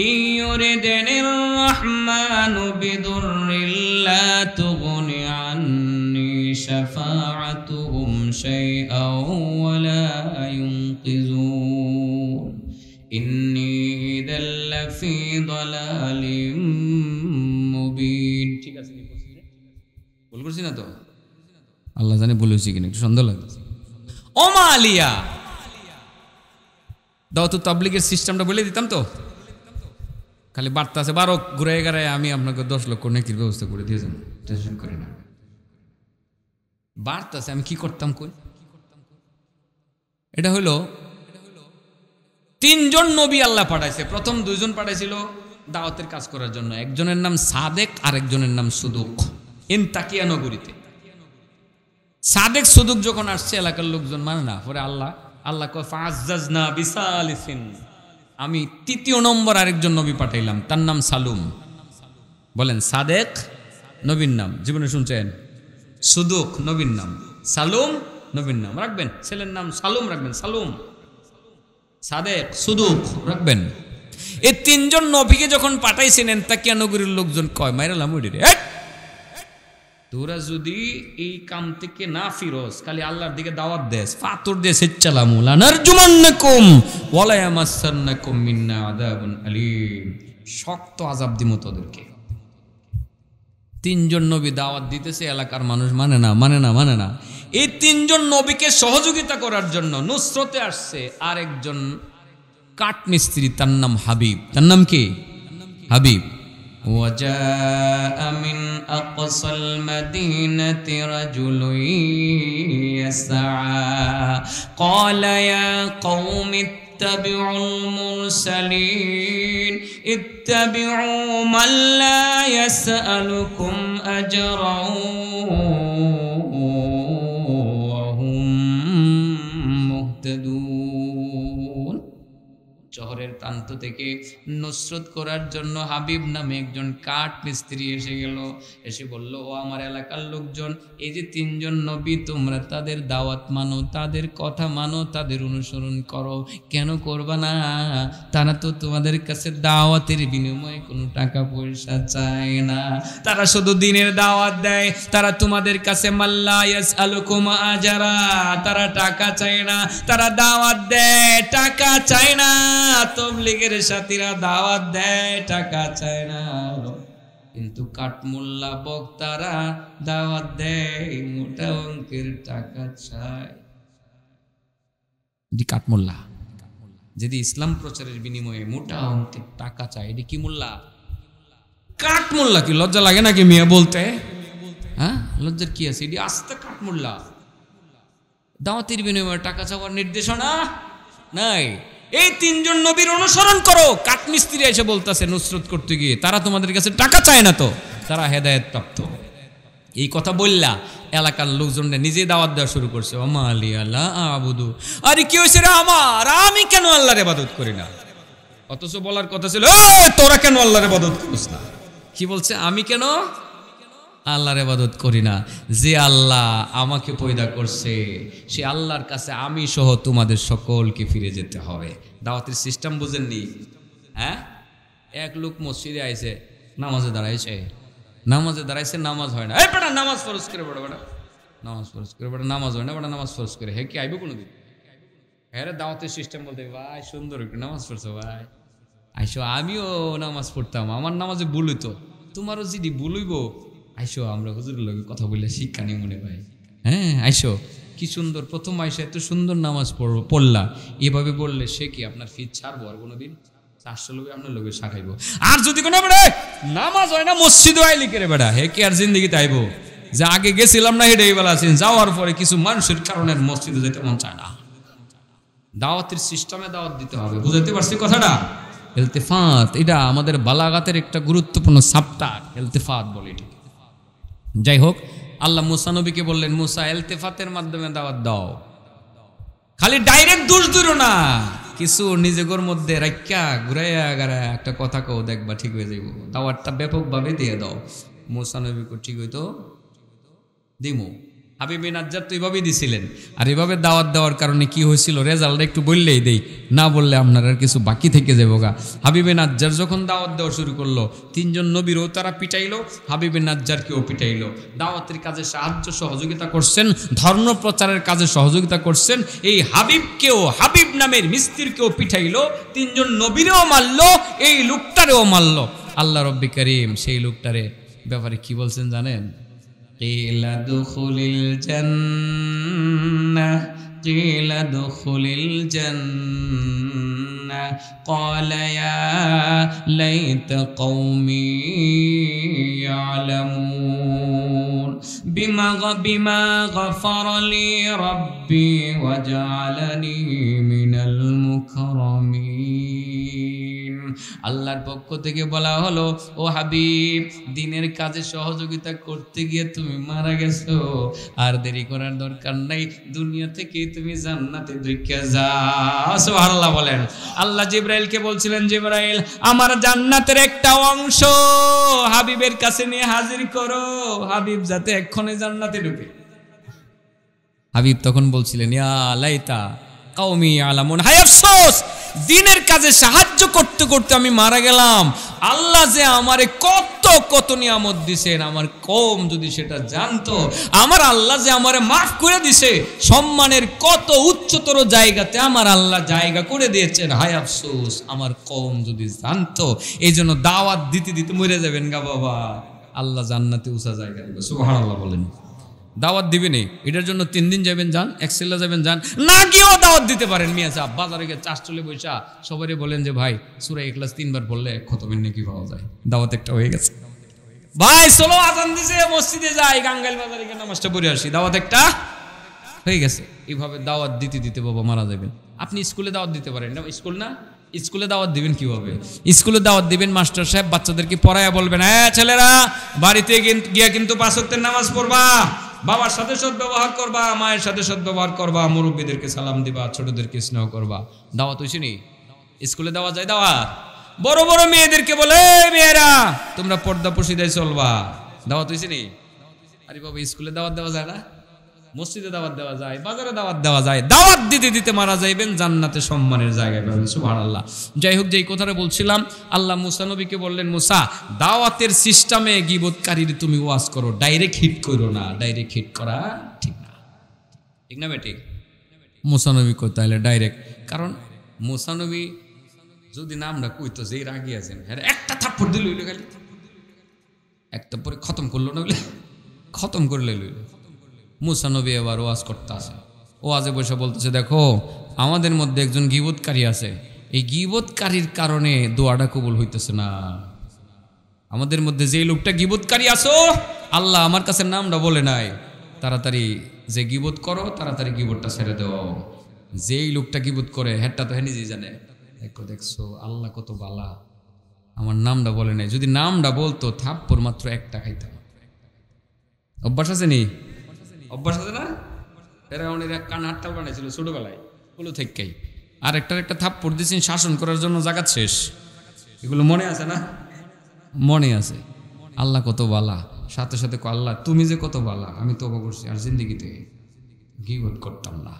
إن يردني الرحمن بضر لا تغن عني شفاعتهم شيئا ولا ينقذون إني إذا لفي ضلال মুবিন। ঠিক আছে, ভুল করছি না তো? আল্লাহ জানে বলেছি কিনা, একটু সন্দেহ লাগছে। ওমা আলিয়া দাওয়াত তাবলীগের সিস্টেমটা বলে দিতাম তো, খালি বার্তা আছে 12 ঘুরে 11 আমি আপনাকে 10 লক্ষ নেকির ব্যবস্থা করে দিয়েছেন, টেনশন করি না। বার্তা আছে, আমি কি করতাম কই? এটা হলো 3 জন নবী আল্লাহ পাঠাইছে। প্রথম 2 জন পাঠাইছিল দাওয়াতের কাজ করার জন্য, একজনের নাম সাদেক আর একজনের নাম সুদুক, ইনতাকিয়া নগরীতে। সাদেক সুদুক যখন আসছে এলাকার লোকজন মানে না, পরে আল্লাহ কয় ফাআজ্জাজনা বিসালিসিন, আমি 3য় নম্বর আরেকজন নবী পাঠাইলাম, তার নাম সালুম। বলেন সাদেক নবীর নাম, জীবনে শুনছেন? সুদুক নবীর নাম, সালুম নবীর নাম রাখবেন, ছেলের নাম সালুম রাখবেন, সালুম, সাদেক, সুদুক রাখবেন। এই তিনজন নবীকে যখন পাঠাইছিলেন তাকিয়া নগরীর লোকজন কয় মাইরালাম ওইরে, তোরা যদি এই কাম থেকে না ফিরোস, খালি আল্লাহর দিকে দাওয়াত দেস, ফাতর দেস, ইচ্ছালামু লানারজুমান্নাকুম ওয়ালা ইয়ামাসসান্নাকুম মিন্না আযাবুন আলীম, শক্ত আযাব দিমু তোদেরকে। তিনজন নবী দাওয়াত দিতেছে, এলাকার মানুষ মানে না, মানে না, মানে না। এই তিনজন নবীকে সহযোগিতা করার জন্য নুসরতে আসছে আরেকজন কাঠ মিস্ত্রি, তার নাম হাবিব। তার নাম কি? হাবিব। وجاء من أقصى المدينة رجل يسعى قال يا قوم اتبعوا المرسلين اتبعوا من لا يسألكم أجرا وهم مهتدون। শহরের প্রান্ত থেকে নুসরত করার জন্য হাবিব নামে একজন কাঠ মিস্ত্রি এসে গেল। এসে বলল, ও আমার এলাকার লোকজন, এই যে তিনজন নবী, তোমরা তাদের দাওয়াত মানো, তাদের কথা মানো, তাদের অনুসরণ করো। কেন করবা না? তারা তো তোমাদের কাছে দাওয়াতের বিনিময়ে কোনো টাকা পয়সা চায় না, তারা শুধু দিনের দাওয়াত দেয়। তারা তোমাদের কাছে মাল্লা ইয়াসআলুকুম আজারা, তারা টাকা চায় না, তারা দাওয়াত দেয়, টাকা চায় না। তবলিগের সাথীরা দাওয়াত দেয়, টাকা চায় না, কিন্তু কাঠমোল্লা বক্তারা দাওয়াত দেয়, মোটা অঙ্কের টাকা চায়। কাঠমোল্লা যদি ইসলাম প্রচারের বিনিময়ে মোটা অঙ্কের টাকা চায়, এটি কি মোল্লা? কাঠমোল্লা। কি লজ্জা লাগে নাকি মিয়া বলতে? হ্যাঁ, লজ্জার কি আছে? এটি আস্তে কাঠমোল্লা। দাওয়াতের বিনিময়ে টাকা চাওয়ার নির্দেশনা নাই। এই তিনজন নবীর অনুসরণ করো। কাঠমিস্ত্রি এসে বলতেছে নুসরত করতে গিয়ে, তারা তোমাদের কাছে টাকা চায় না, তো তারা হেদায়েত প্রাপ্ত। এই কথা বললা এলাকার লোকজনরা নিজে দাওয়াত দেওয়া শুরু করছে। ওমা আলী আল্লাহ আবুদু, আরে কি হয়েছে রে আমার, আমি কেন আল্লাহর ইবাদত করি না? অথচ বলার কথা ছিল, তোরা কেন আল্লাহর ইবাদত করিস না? কি বলছে? আমি কেন আল্লাহর ইবাদত করি না? যে আল্লাহ আমাকে পয়দা করছে, সে আল্লাহর কাছে আমি সহ তোমাদের সকলকে ফিরে যেতে হবে। দাওয়াতের সিস্টেম বুঝেননি? হ্যাঁ, এক লোক মসজিদে আইছে, নামাজে দাঁড়াইছে, নামাজ হয় না। এই বেটা নামাজ ফরজ করে বেটা, বেটা নামাজ ফরজ করে, বেটা নামাজ হয় না, বেটা নামাজ ফরজ করে। হে কি আইবে কোনোদিন? হ্যাঁ, দাওয়াতের সিস্টেম বলতে, ভাই সুন্দর একটু নামাজ পড়ছো ভাই, আইসো, আমিও নামাজ পড়তাম, আমার নামাজে ভুল হইতো, তোমারও যদি ভুল হইব, আইসো আমরা হুজুরের লগে কথা বললে শিক্ষা নিয়ে মনে ভাই। হ্যাঁ, আইসো, কি সুন্দর, প্রথম আইসা এত সুন্দর নামাজ পড়লা। এভাবে বললে সে কি আপনার ফিজ ছাড়বো আর কোনোদিন? 400 লোক আপনার লোকে শাখাইবো। আর যদি কোনো বেড়ে নামাজ হয় না, মসজিদে আইলি করে বেড়া, হে কি আর জিন্দগিতে আইবো? যে আগে গেছিলাম না হেঁটে বেলা আছেন, যাওয়ার পরে কিছু মানুষের কারণে মসজিদে যেতে মন চায় না। দাওয়াতের সিস্টেমে দাওয়াত দিতে হবে। বুঝাইতে পারছি কথাটা? ইলতিফাত, এটা আমাদের বালাগাতের একটা গুরুত্বপূর্ণ সাপ্তাহ, ইলতিফাত বলে এটি। যাই হোক, আল্লাহ মুসা নবীকে বললেন, মুসা ইলতিফাতের মাধ্যমে দাওয়াত দাও, খালি ডাইরেক্ট দোষ দিও না, কিছু নিজের মধ্যে রাখা ঘুরাইয়া গাড়ায় একটা কথা কও, দেখবা ঠিক হয়ে যাইব। দাওয়াতটা ব্যাপকভাবে দিয়ে দাও। মুসা নবীকে ঠিক হইতো দিমু। হাবিব বিন নাজ্জার তো এইভাবেই দিছিলেন। আর এভাবে দাওয়াত দেওয়ার কারণে কি হয়েছিল, রেজাল্টটা একটু বললেই দেই, না বললে আপনার আর কিছু বাকি থেকে যাবো গা। হাবিব বিন নাজ্জার যখন দাওয়াত দেওয়া শুরু করলো, তিনজন নবীরও তারা পিটাইলো, হাবিব বিন নাজ্জারকেও পিটাইলো। দাওয়াতের কাজে সাহায্য সহযোগিতা করছেন, ধর্ম প্রচারের কাজে সহযোগিতা করছেন। এই হাবিবকেও, হাবিব নামের মিস্ত্রিকেও পিটাইলো, তিনজন নবীরেও মারলো, এই লোকটারেও মারলো। আল্লাহ রব্বি করিম সেই লোকটারে ব্যাপারে কি বলছেন জানেন? قيل ادخل الجنة قيل ادخل الجنة قال يا ليت قومي يعلمون بما غفر لي ربي وجعلني من المكرمين। আল্লাহর পক্ষ থেকে বলা হলো, ও হাবিব, দিনের কাজে সহযোগিতা করতে গিয়ে তুমি মারা গেছো, আর দেরি করার দরকার নাই, দুনিয়া থেকে তুমি জান্নাতে ঢুকে যাও। সুবহানাল্লাহ বলেন। আল্লাহ জিবরাইলকে বলছিলেন, জিবরাইল, আমার জান্নাতের একটা অংশ হাবিবের কাছে নিয়ে হাজির করো, হাবিব যাতে এক্ষণে জান্নাতে ঢুকে। হাবিব তখন বলছিলেন, ইয়া লাইতা কওমি আলামুন, হায় আফসোস, দ্বীনের কাজে সাহায্য করতে করতে আমি মারা গেলাম। আল্লাহ যে আমারে কত কত নিয়ামত দিছেন, আমার কওম যদি সেটা জানতো, আমার আল্লাহ যে আমারে মাফ করে দিছে, সম্মানের কত উচ্চতর জায়গাতে আমার আল্লাহ জায়গা করে দিয়েছেন, হায় আফসোস আমার কওম যদি জানতো। এই জন্য দাওয়াত দিতে দিতে মরে যাবেন গা বাবা, আল্লাহ জান্নাতে উঁচা জায়গা দেবে। সুবহানাল্লাহ বলেন। দাওয়াত দিবেন, এটার জন্য 3 দিন যাবেন, যান, এক্সেলে যাবেন, যান, না গিয়েও দাওয়াত দিতে পারেন। মিয়া সাহেব বাজারে গিয়ে চাষ চলে বৈশা সবারই বলেন যে ভাই সূরা ইখলাস 3 বার পড়লে খতমের নেকি পাওয়া যায়। দাওয়াত একটা হয়ে গেছে। ভাই চলো আজান দিছে, মসজিদে যাই, গাঙ্গাইল বাজারে গিয়ে নামাজটা পড়ে আসি, দাওয়াত একটা হয়ে গেছে। এইভাবে দাওয়াত দিতে দিতে বাবা মারা যাবেন। আপনি স্কুলে দাওয়াত দিতে পারেন না, স্কুল না, স্কুলে দাওয়াত দিবেন কিভাবে? স্কুলে দাওয়াত দিবেন, মাস্টার সাহেব বাচ্চাদেরকে পড়ায়া বলবেন, হ্যাঁ ছেলেরা বাড়িতে গিয়ে কিন্তু 5 ওয়াক্তের নামাজ পড়বা, বাবার সাথে সদ্ব্যবহার করবা, মায়ের সাথে সদ্ব্যবহার করবা, মুরব্বীদেরকে সালাম দিবা, ছোটদেরকে স্নেহ করবা। দাওয়াত হইছে নি? স্কুলে দেওয়া যায় দাওয়াত? বড় বড় মেয়েদেরকে বলে, মেয়েরা তোমরা পর্দা পর্দায় চলবা, দাওয়াত হইছে নি? আরে বাবা, স্কুলে দাওয়াত দেওয়া যায় না? মসজিদে দাওয়াত দেওয়া যায়, বাজারে দাওয়াত দেওয়া যায়। দাওয়াত দিতে দিতে মারা যাইবেন, জান্নাতে সম্মানের জায়গায় পাবেন। সুবহানাল্লাহ। যাই হোক, যেই কথাটা বলছিলাম, আল্লাহ মুসা নবীকে বললেন, মুসা দাওয়াতের সিস্টেমে গীবতকারীর তুমি ওয়াজ করো, ডাইরেক্ট হিট করো না, ডাইরেক্ট হিট করা ঠিক না। ঠিক না বেঠিক? মুসা নবী কই তাহলে ডাইরেক্ট, কারণ মুসা নবী যদি নামটা কইতো যে রাগি আছেন, হ্যাঁ একটা থাপ্পড় দিল হইলো, খালি একটা পরে খতম করলো না, খতম করে লইল। মুসা নবী এবার ওয়াজ করতে আসে, ওয়াজে বসে বলতেছে, দেখো আমাদের মধ্যে একজন গীবতকারী আছে, এই গীবতকারীর কারণে দোয়াটা কবুল হইতেছে না। আমাদের মধ্যে যে লোকটা গীবতকারী আছো, আল্লাহ আমার কাছে নামটা বলে নাই, তাড়াতাড়ি যে গীবত করো তাড়াতাড়ি গীবতটা ছেড়ে দাও। যেই লোকটা গীবত করে হেডটা তো হ্যাঁ নিজেই জানে। দেখছো আল্লাহ কত বালা, আমার নামটা বলে নাই, যদি নামটা বলতো থাপ্পড় মাত্র একটা খাইতাম। অভ্যাস আছে নি? অভ্যাস আছে না? ফেরাউনের এক কান হাট্টাল বানাইছিল ছোটবেলায়, ওগুলো থেকেই। আর একটা থাপ্পড় দিয়েছেন শাসন করার জন্য, জাগাত শেষ। এগুলো মনে আছে না? মনে আছে। আল্লাহ কত বালা, সাথে সাথে আল্লাহ তুমি যে কত বালা, আমি তওবা করছি আর জিন্দেগিতে গীবত করতাম না।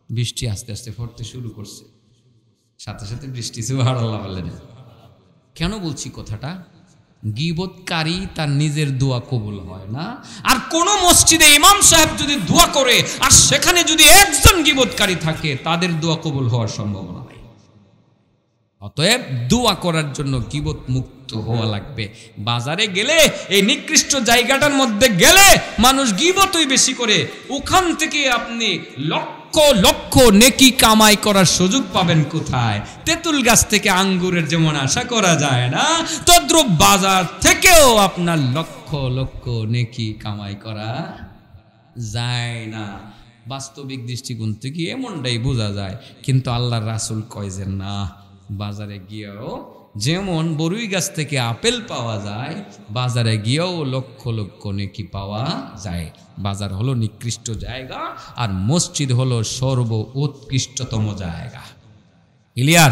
বৃষ্টি আস্তে আস্তে পড়তে শুরু করছে, সাথে সাথে বৃষ্টি। সুবহানাল্লাহ বললেন। কেন বলছি কথাটা? গীবতকারী তার নিজের দোয়া কবুল হয় না। আর কোন মসজিদে ইমাম সাহেব যদি দোয়া করে আর সেখানে যদি একজন গীবতকারী থাকে, তাদের দোয়া কবুল হওয়ার সম্ভাবনা নাই। অতএব দোয়া করার জন্য গীবত মুক্ত হওয়া লাগবে। বাজারে গেলে, এই নিকৃষ্ট জায়গাটার মধ্যে গেলে মানুষ গীবতই বেশি করে, ওখান থেকে আপনি লক্ষ লক্ষ নেকি কামাই করার সুযোগ পাবেন কোথায়? তেঁতুল গাছ থেকে আঙ্গুরের যেমন আশা করা যায় না, তদ্রূপ বাজার থেকেও আপনার লক্ষ লক্ষ নেকি কামাই করা যায় না। বাস্তবিক দৃষ্টিকোণ থেকে এমনটাই বোঝা যায়, কিন্তু আল্লাহর রাসূল কয় যে না, বাজারে গিয়েও যেমন বরুই গাছ থেকে আপেল পাওয়া যায়, বাজারে গিয়েও লক্ষ লক্ষ নেকি পাওয়া যায়। বাজার হলো নিকৃষ্ট জায়গা, আর মসজিদ হলো সর্ব উৎকৃষ্টতম জায়গা। ক্লিয়ার?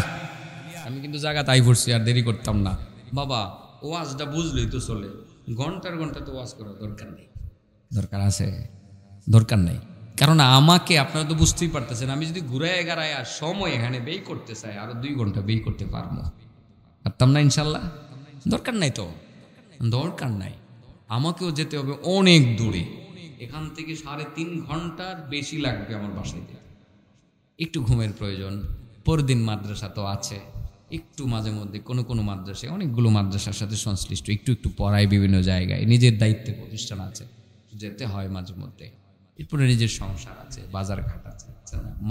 আমি কিন্তু জায়গা তাই পড়ছি, আর দেরি করতাম না। বাবা ওয়াজটা বুঝলেই তো চলে, ঘন্টার ঘন্টা তো ওয়াজ করার দরকার নেই। দরকার আছে? দরকার নেই। কারণ আমাকে আপনারা তো বুঝতেই পারতেছেন, আমি যদি ঘুরায় গাড়ায় আর সময় এখানে ব্যয় করতে চাই, আরো 2 ঘন্টা ব্যয় করতে পারবো, পারতাম না ইনশাল্লাহ? দরকার নাই তো, দরকার নাই। আমাকেও যেতে হবে অনেক দূরে, এখান থেকে 3.5 ঘন্টার বেশি লাগবে আমার বাসায় যেতে। একটু ঘুমের প্রয়োজন, পরদিন মাদ্রাসা তো আছে, একটু মাঝে মধ্যে কোনো মাদ্রাসায়, অনেকগুলো মাদ্রাসার সাথে সংশ্লিষ্ট, একটু একটু পড়ায় বিভিন্ন জায়গায়, নিজের দায়িত্বে প্রতিষ্ঠান আছে, যেতে হয় মাঝে মধ্যে। এরপরে নিজের সংসার আছে, বাজার ঘাট আছে,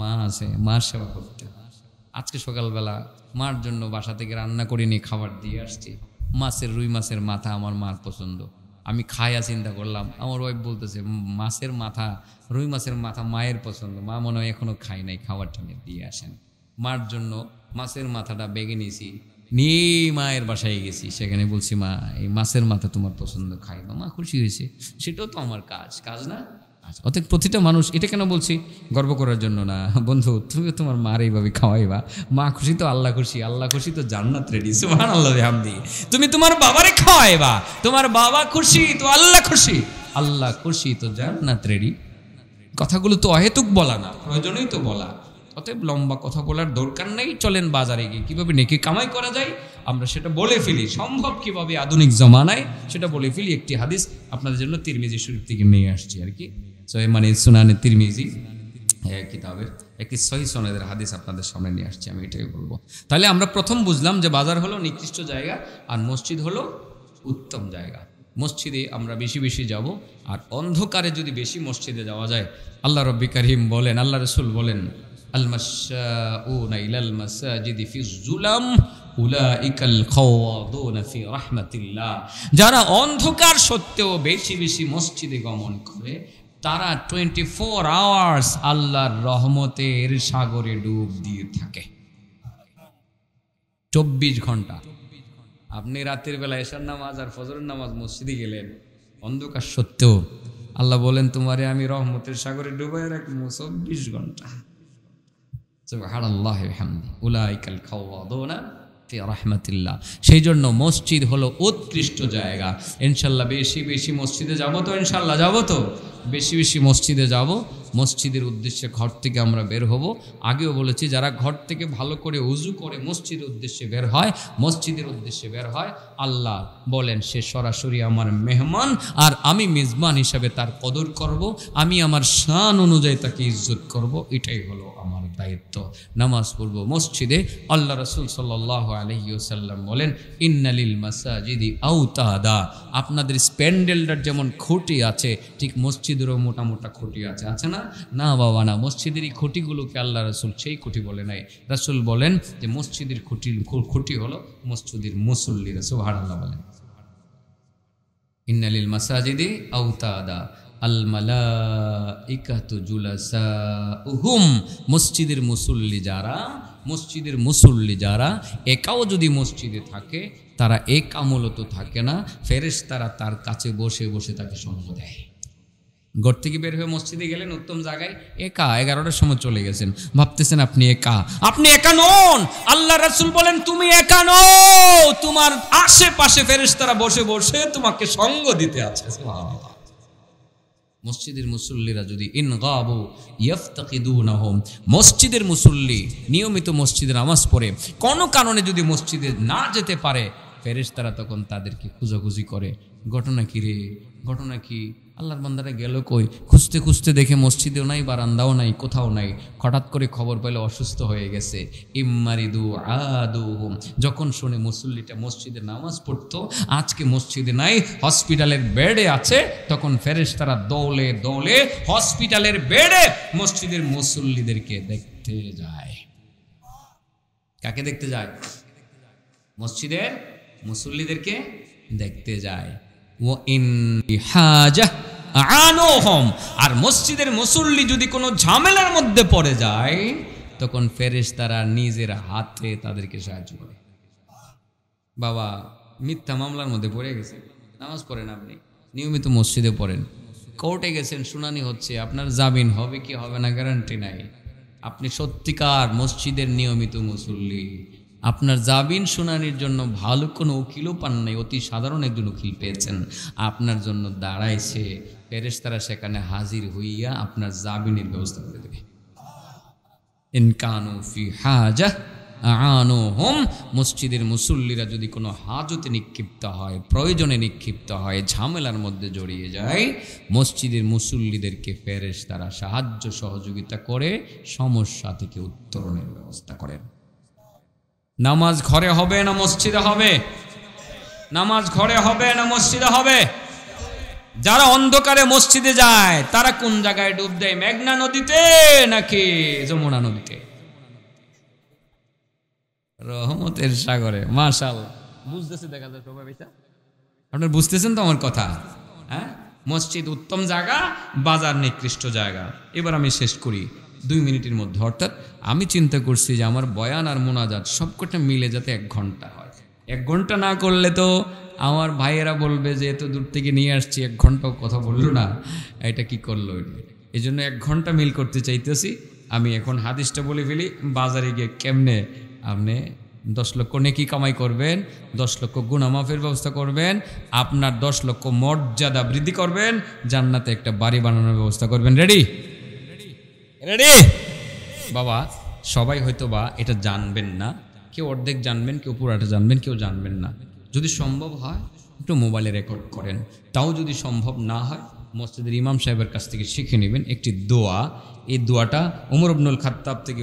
মা আছে, মার সেবা করতে। আজকে সকালবেলা মার জন্য বাসা থেকে রান্না করে নিয়ে খাবার দিয়ে আসছি। রুই মাছের মাথা আমার মার পছন্দ, আমি খাইয়া চিন্তা করলাম, আমার ওয়াইফ বলতেছে মাছের মাথা, রুই মাছের মাথা মায়ের পছন্দ, মা মনে হয় এখনো খাই নাই, খাবারটা নিয়ে দিয়ে আসেন। মার জন্য মাছের মাথাটা বেগে নিয়েছি, নিয়ে মায়ের বাসায় গেছি, সেখানে বলছি মা এই মাছের মাথা তোমার পছন্দ, খাই না। মা খুশি হয়েছে, সেটাও তো আমার কাজ না? অতএব প্রতিটা মানুষ, এটা কেন বলছি? গর্ব করার জন্য না বন্ধু, তুমিও তোমার মার এইভাবে খাওয়াইবা, মা খুশি তো আল্লাহ খুশি, আল্লাহ খুশি তো জান্নাত রেডি। সুবহানাল্লাহ বিহামদি। তুমি তোমার বাবারে খাওয়াইবা, তোমার বাবা খুশি তো আল্লাহ খুশি, আল্লাহ খুশি তো জান্নাত রেডি। কথাগুলো তো অহেতুক বলা না, প্রয়োজনেই তো বলা। অতএব লম্বা কথা বলার দরকার নেই, চলেন বাজারে গিয়ে কীভাবে নেকি কামাই করা যায় আমরা সেটা বলে ফেলি, সম্ভব কীভাবে আধুনিক জমানায় সেটা বলে ফেলি। একটি হাদিস আপনাদের জন্য তিরমিজি শরীফ থেকে নিয়ে আসছি আর কি, মানে সুনানে তিরমিজি কিতাবের একটি সহি সনদের হাদিস আপনাদের সামনে নিয়ে আসছি, আমি এটাই বলবো। তাহলে আমরা প্রথম বুঝলাম যে বাজার হলো নিকৃষ্ট জায়গা আর মসজিদ হলো উত্তম জায়গা। মসজিদে আমরা বেশি বেশি যাব, আর অন্ধকারে যদি বেশি মসজিদে যাওয়া যায়, আল্লাহ রাব্বি কারীম বলেন, আল্লাহ রাসূল বলেন, আল মাশাউনা ইলাল মাসাজিদি ফিজ জুলাম উলাইকাল খাওয়াদুনা ফি রাহমাতিল্লাহ। যারা অন্ধকার সত্ত্বেও বেশি বেশি মসজিদে গমন করে তারা 24 আওয়ার্স আল্লাহর রহমতের সাগরে ডুব দিয়ে থাকে। 24 ঘন্টা। আপনি রাতের বেলা এশার নামাজ আর ফজরের নামাজ মসজিদে গেলেন, অন্ধকার সত্ত্বেও আল্লাহ বলেন তোমারে আমি রহমতের সাগরে ডুবাই রাখবো 24 ঘন্টা। সুবহানাল্লাহি ওয়া বিহামদিহি উলাইকাল খাওয়াদুনা ফি রাহমাতিল্লাহ। সেই জন্য মসজিদ হলো উৎকৃষ্ট জায়গা। ইনশাআল্লাহ বেশি বেশি মসজিদে যাব তো, ইনশাআল্লাহ যাব তো, বেশি বেশি মসজিদে যাব। মসজিদের উদ্দেশ্যে ঘর থেকে আমরা বের হব। আগেও বলেছি, যারা ঘর থেকে ভালো করে উজু করে মসজিদের উদ্দেশ্যে বের হয়, মসজিদের উদ্দেশ্যে বের হয়, আল্লাহ বলেন সে সরাসরি আমার মেহমান, আর আমি মেজবান হিসাবে তার কদর করব, আমি আমার শান অনুযায়ী তাকে ইজ্জত করব। এটাই হলো আমার দায়িত্ব। নামাজ পড়ব মসজিদে। আল্লাহ রাসূল সাল্লাল্লাহু আলাইহি ওয়াসাল্লাম বলেন, ইন্নালিল মাসাজিদি আওতাদা। আপনাদের স্প্যান্ডেলটার যেমন খুঁটি আছে, ঠিক মসজিদেরও মোটা মোটা খুঁটি আছে, আছে না? না বাবা না, মসজিদের এই খুঁটিগুলোকে আল্লাহ রাসূল সেই খুঁটি বলে নাই। রাসূল বলেন যে মসজিদের খুঁটি হলো মসজিদের মুসল্লিরা। সুবহানাল্লাহ বলেন, ইন্নালিল মাসাজিদি আওতাদা আল মালাইকাতু জুলাসাউহুম। মসজিদের মুসল্লি যারা একাও যদি মসজিদে থাকে, তারা এক আমলত থাকে না, ফেরেশতারা তার কাছে বসে বসে তাকে সঙ্গ দেয়। ঘর থেকে বের হয়ে মসজিদে গেলেন উত্তম জায়গায়, একা 11টার সময় চলে গেছেন, ভাবতেছেন আপনি একা। আপনি একা নন। আল্লাহ রাসূল বলেন তুমি একা নও, তোমার আশেপাশে ফেরেশতারা বসে বসে তোমাকে সঙ্গ দিতে আছে। সুবহানাল্লাহ। মসজিদের মুসল্লিরা যদি ইনগাবু ইফতাকিদুনহুম, মসজিদের মুসল্লি নিয়মিত মসজিদে নামাজ পড়ে কোনো কারণে যদি মসজিদে না যেতে পারে, ফেরেশতারা তখন তাদেরকে খোঁজাখুঁজি করে, ঘটনা কি রে, ঘটনা কি? আল্লাহর বান্দারা গেল কই? খুঁজতে খুঁজতে দেখে মসজিদেও নাই, বারান্দাও নাই, কোথাও নাই। হঠাৎ করে খবর পেলে অসুস্থ হয়ে গেছে। ইম্মারিদু আদুহুম, যখন শুনে মুসল্লিটা মসজিদে নামাজ পড়তো আজকে মসজিদে নাই, হসপিটালের বেডে আছে, তখন ফেরেশতারা দৌলে দৌলে হসপিটালের বেডে মসজিদের মুসল্লিদেরকে দেখতে যায়। কাকে দেখতে যায়? মসজিদের মুসল্লিদেরকে দেখতে যায়। ও ইন হাজাহ আনোহম, আর মসজিদের মুসল্লি যদি কোনো ঝামেলার মধ্যে পড়ে যায়, তখন ফেরেশতারা নিজের হাতে তাদেরকে সাহায্য করে। বাবা মিথ্যা মামলার মধ্যে পড়ে গেছে, নামাজ পড়েন, আপনি নিয়মিত মসজিদে পড়েন, কোর্টে গেছেন, শুনানি হচ্ছে, আপনার জামিন হবে কি হবে না গ্যারান্টি নাই। আপনি সত্যিকার মসজিদের নিয়মিত মুসল্লি, আপনার জামিন শুনানির জন্য ভালো কোনো উকিলও পান নাই, অতি সাধারণ একজন উকিল পেয়েছেন, আপনার জন্য দাঁড়াইছে, ফেরেশতারা সেখানে হাজির হইয়া আপনার জামিনের ব্যবস্থা করে দেবে। ইন কানু ফি হাজাহ আনোহম, মসজিদের মুসল্লিরা যদি কোনো হাজতে নিক্ষিপ্ত হয়, প্রয়োজনে নিক্ষিপ্ত হয়, ঝামেলার মধ্যে জড়িয়ে যায়, মসজিদের মুসল্লিদেরকে ফেরেশতারা সাহায্য সহযোগিতা করে সমস্যা থেকে উত্তরণের ব্যবস্থা করেন। নামাজ ঘরে হবে না মসজিদে হবে? নামাজ ঘরে হবে না মসজিদে হবে? যারা অন্ধকারে মসজিদে যায় তারা কোন জায়গায় ডুব দেয়? মেঘনা নদীতে নাকি যমুনা নদীতে? রহমতের সাগরে। মাশাআল্লাহ, বুঝতেছে দেখা যায় সবাই। আপনারা বুঝতেছেন তো আমার কথা? হ্যাঁ, মসজিদ উত্তম জায়গা, বাজার নিকৃষ্ট জায়গা। এবার আমি শেষ করি 2 মিনিটের মধ্যে। অর্থাৎ আমি চিন্তা করছি যে আমার বয়ান আর মোনাজাত সবকটা মিলে যাতে 1 ঘন্টা হয়। 1 ঘন্টা না করলে তো আমার ভাইয়েরা বলবে যে এত দূর থেকে নিয়ে আসছি, 1 ঘন্টাও কথা বললো না, এটা কি করলো? এই জন্য 1 ঘন্টা মিল করতে চাইতেছি। আমি এখন হাদিসটা বলে ফেলি, বাজারে গিয়ে কেমনে আপনি 10 লক্ষ নেকি কামাই করবেন, 10 লক্ষ গুনাহ মাফের ব্যবস্থা করবেন, আপনার 10 লক্ষ মর্যাদা বৃদ্ধি করবেন, জান্নাতে একটা বাড়ি বানানোর ব্যবস্থা করবেন। রেডি? রেডি বাবা? সবাই হয়তো বা এটা জানবেন না, কেউ অর্ধেক জানবেন, কেউ পুরাটা জানবেন, কেউ জানবেন না। যদি সম্ভব হয় একটু মোবাইলে রেকর্ড করেন, তাও যদি সম্ভব না হয় মসজিদের ইমাম সাহেবের কাছ থেকে শিখে নেবেন একটি দোয়া। এই দোয়াটা ওমর ইবনুল খাত্তাব থেকে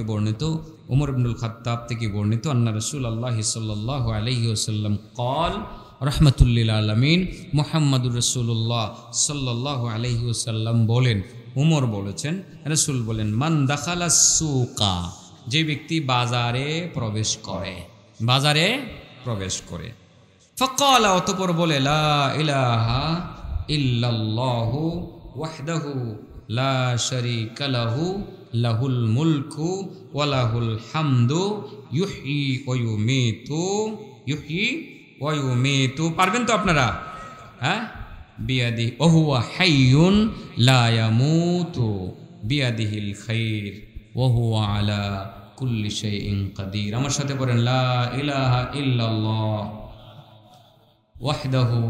বর্ণিত, আন্না রাসূলুল্লাহ সাল্লাল্লাহু আলাইহি ওয়াসাল্লাম ক্বাল রাহমাতুল্লিল আলামিন, মুহাম্মাদুর রাসূলুল্লাহ সাল্লাল্লাহু আলাইহি ওয়াসাল্লাম বলেন, উমর বলেছেন, রাসূল বলেন, মান দাখালাস সুকা, যে ব্যক্তি বাজারে প্রবেশ করে, ফাকালা, অতঃপর বলে, লা ইলাহা ইল্লাল্লাহু ওয়াহদাহু লা শারীকা লাহু লাহুল মুলকু ওয়া লাহুল হামদু ইউহয়ি ওয়া ইউমীতু। পারবেন তো আপনারা? হ্যাঁ, বিয়াদি ওয়া হুয়া হাইয়ুন লা ইয়ামুতু বিয়াদিহিল খায়র ওয়া হুয়া আলা কুল্লি শাইইন কাদির। আমার সাথে পড়েন, লা ইলাহা ইল্লাল্লাহ ওয়াহদাহু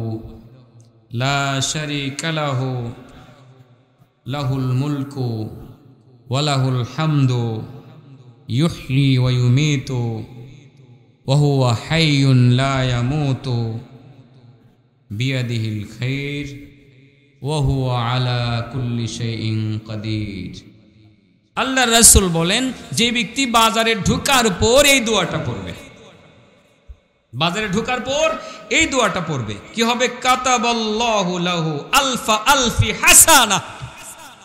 লা শারীকা লাহু লাহুল মুলকু ওয়া লাহুল হামদু ইউহয়ি ওয়া ইউমীতু ওয়া হুয়া হাইয়ুন লা ইয়ামুতু বিয়াদিহিল খায়র ওয়া হুয়া আলা কুল্লি শাইইন কাদির। আল্লাহর রাসূল বলেন, যে ব্যক্তি বাজারে ঢোকার পর এই দোয়াটা পড়বে, বাজারে ঢোকার পর এই দোয়াটা পড়বে, কি হবে? কাতাবাল্লাহু লাহু আলফা আলফি হাসানা,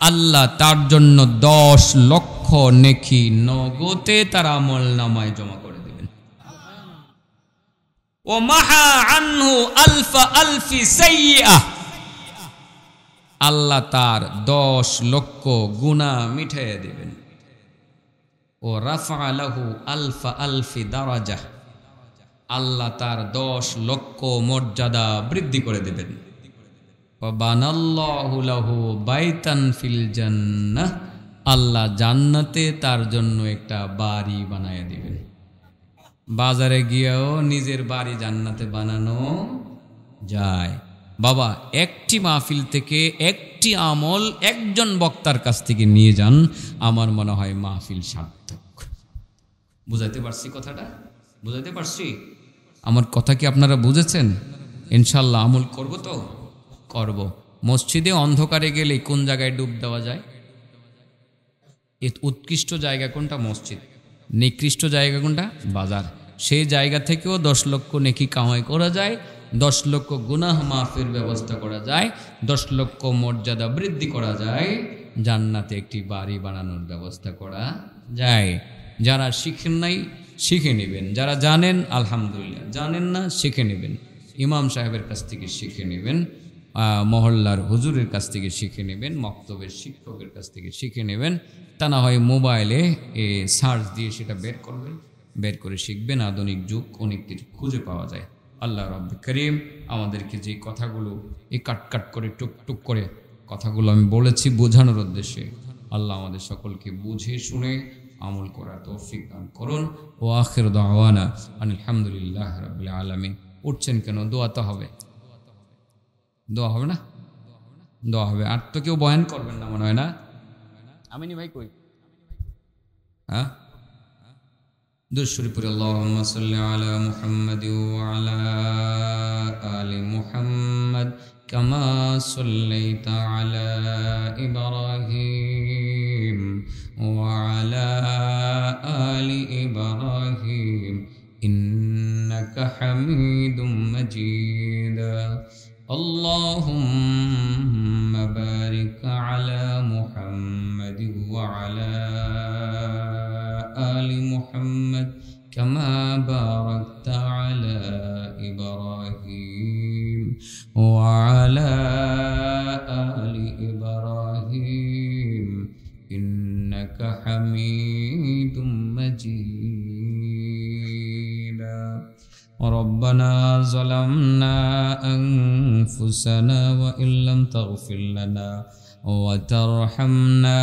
আল্লাহ তার জন্য 10 লক্ষ নেকি নগদে তার আমলনামায় জমা করে দেবেন। ও মাহা আনহু আলফা আলফি সাইয়্যা, আল্লাহ তার 10 লক্ষ গুনাহ মিটাইয়া দিবেন। ও রাফা লাহু আলফা আলফি দারাজা, আল্লাহ তার 10 লক্ষ মর্যাদা বৃদ্ধি করে দেবেন। ও বানাল্লাহু লাহু বাইতান ফিল জান্নাহ, আল্লাহ জান্নাতে তার জন্য একটা বাড়ি বানায়া দিবেন। বাজারে গিয়েও নিজের বাড়ি জান্নাতে বানানো যায়। বাবা, একটি মাহফিল থেকে একটি আমল একজন বক্তার কাছ থেকে নিয়ে যান, আমার মনে হয় মাহফিল সার্থক। বুঝাইতে পারছি কথাটা? বুঝাইতে পারছি? আমার কথা কি আপনারা বুঝেছেন? ইনশাল্লাহ আমল করব তো? করব। মসজিদে অন্ধকারে গেলে কোন জায়গায় ডুব দেওয়া যায়? উৎকৃষ্ট জায়গা কোনটা? মসজিদ। নিকৃষ্ট জায়গা কোনটা? বাজার। সেই জায়গা থেকেও 10 লক্ষ নেকি কামাই করা যায়, 10 লক্ষ গুনাহ মাফের ব্যবস্থা করা যায়, 10 লক্ষ মর্যাদা বৃদ্ধি করা যায়, জান্নাতে একটি বাড়ি বানানোর ব্যবস্থা করা যায়। যারা শিখেন নাই শিখে নেবেন, যারা জানেন আলহামদুলিল্লাহ, জানেন না শিখে নেবেন, ইমাম সাহেবের কাছ থেকে শিখে নেবেন, মহল্লার হুজুরের কাছ থেকে শিখে নেবেন, মক্তবের শিক্ষকের কাছ থেকে শিখে নেবেন। তা না হয় মোবাইলে সার্চ দিয়ে সেটা বের করবেন, বের করে শিখবেন। আধুনিক যুগ, অনেক কিছু খুঁজে পাওয়া যায়। আল্লাহ রাব্বুল কারীম আমাদেরকে যে কথাগুলো এই কাট করে টুকটুক করে কথাগুলো আমি বলেছি বোঝানোর উদ্দেশ্যে, আল্লাহ আমাদের সকলকে বুঝে শুনে আমল করার তৌফিক দান করুন। ও আখির দাওয়ানা আলহামদুলিল্লাহ রাব্বিল আলামিন। উঠছেন কেন? দোয়া তো হবে। দোয়া হবে না? দোয়া হবে। আর তো কেউ বয়ান করবেন না মনে হয় না? আমিনি ভাই কই? হ্যাঁ, দুরূদ শরীফ পড়ি। আল্লাহুম্মা সাল্লি আলা মুহাম্মাদ ওয়া আলা আলি মুহাম্মাদ কামা সাল্লাইতা আলা ইব্রাহিম ওয়া আলা আলি ইব্রাহিম ইন্নাকা হামিদুম মাজিদ। اللهم بارك على محمد وعلى آل محمد كما باركت على إبراهيم وعلى آل إبراهيم إنك حميد مجيد. ربنا ظلمنا أنفسنا وإن لم تغفر لنا وترحمنا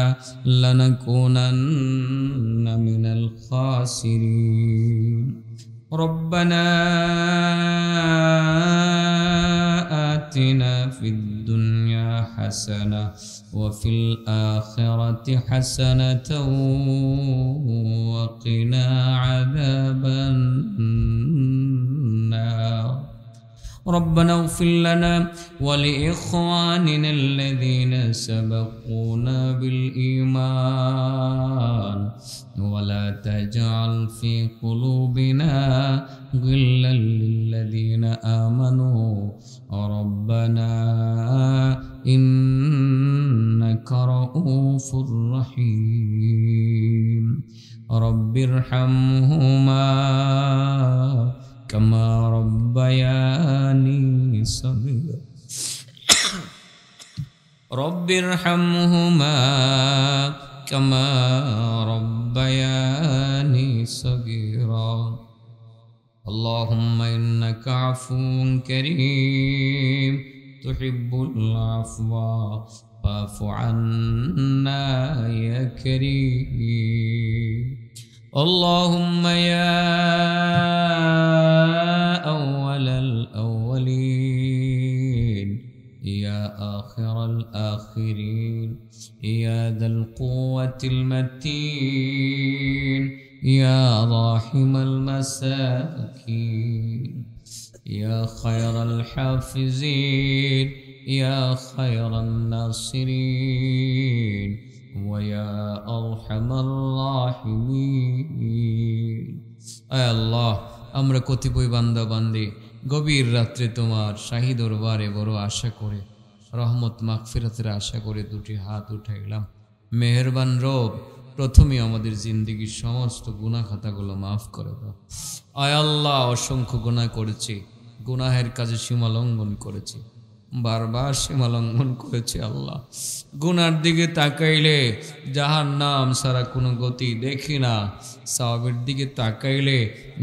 لنكونن من الخاسرين. ربنا آتنا في الدنيا حسنة وفي الآخرة حسنة وقنا عذاب النار ربنا اغفر لنا ولإخواننا الذين سبقونا بالإيمان ولا تجعل في قلوبنا غلا للذين آمنوا ربنا إنك رؤوف رحيم رب ارحمهما كما ربياني صغيرا رب ارحمهما كما ربياني صغيرا اللهم إنك عفو كريم تحب العفو فاعف عنا يا كريم اللهم يا أول الأولين يا آخر الآخرين يا ذا القوة المتين يا راحم المساكين يا خير الحافظين يا خير الناصرين ويا أرحم الراحمين আয় আল্লাহ আমরা কতিপয় বান্দা বান্দি গভীর রাত্রে তোমার শাহী দরবারে বড় আশা করে রহমত মাগফিরাতের আশা করে দুটি হাত উঠাইলাম মেহেরবান রব প্রথমে আমাদের জিন্দেগির সমস্ত গুনাহ খাতাগুলো মাফ করে দাও আয় আল্লাহ অসংখ্য গুনাহ করেছি গুনাহের কাজে সীমা লঙ্ঘন করেছি বারবার সীমা লঙ্ঘন করেছি আল্লাহ গুনার দিকে তাকাইলে জাহান্নাম ছাড়া কোনো গতি দেখি না সওয়াবের দিকে তাকাইলে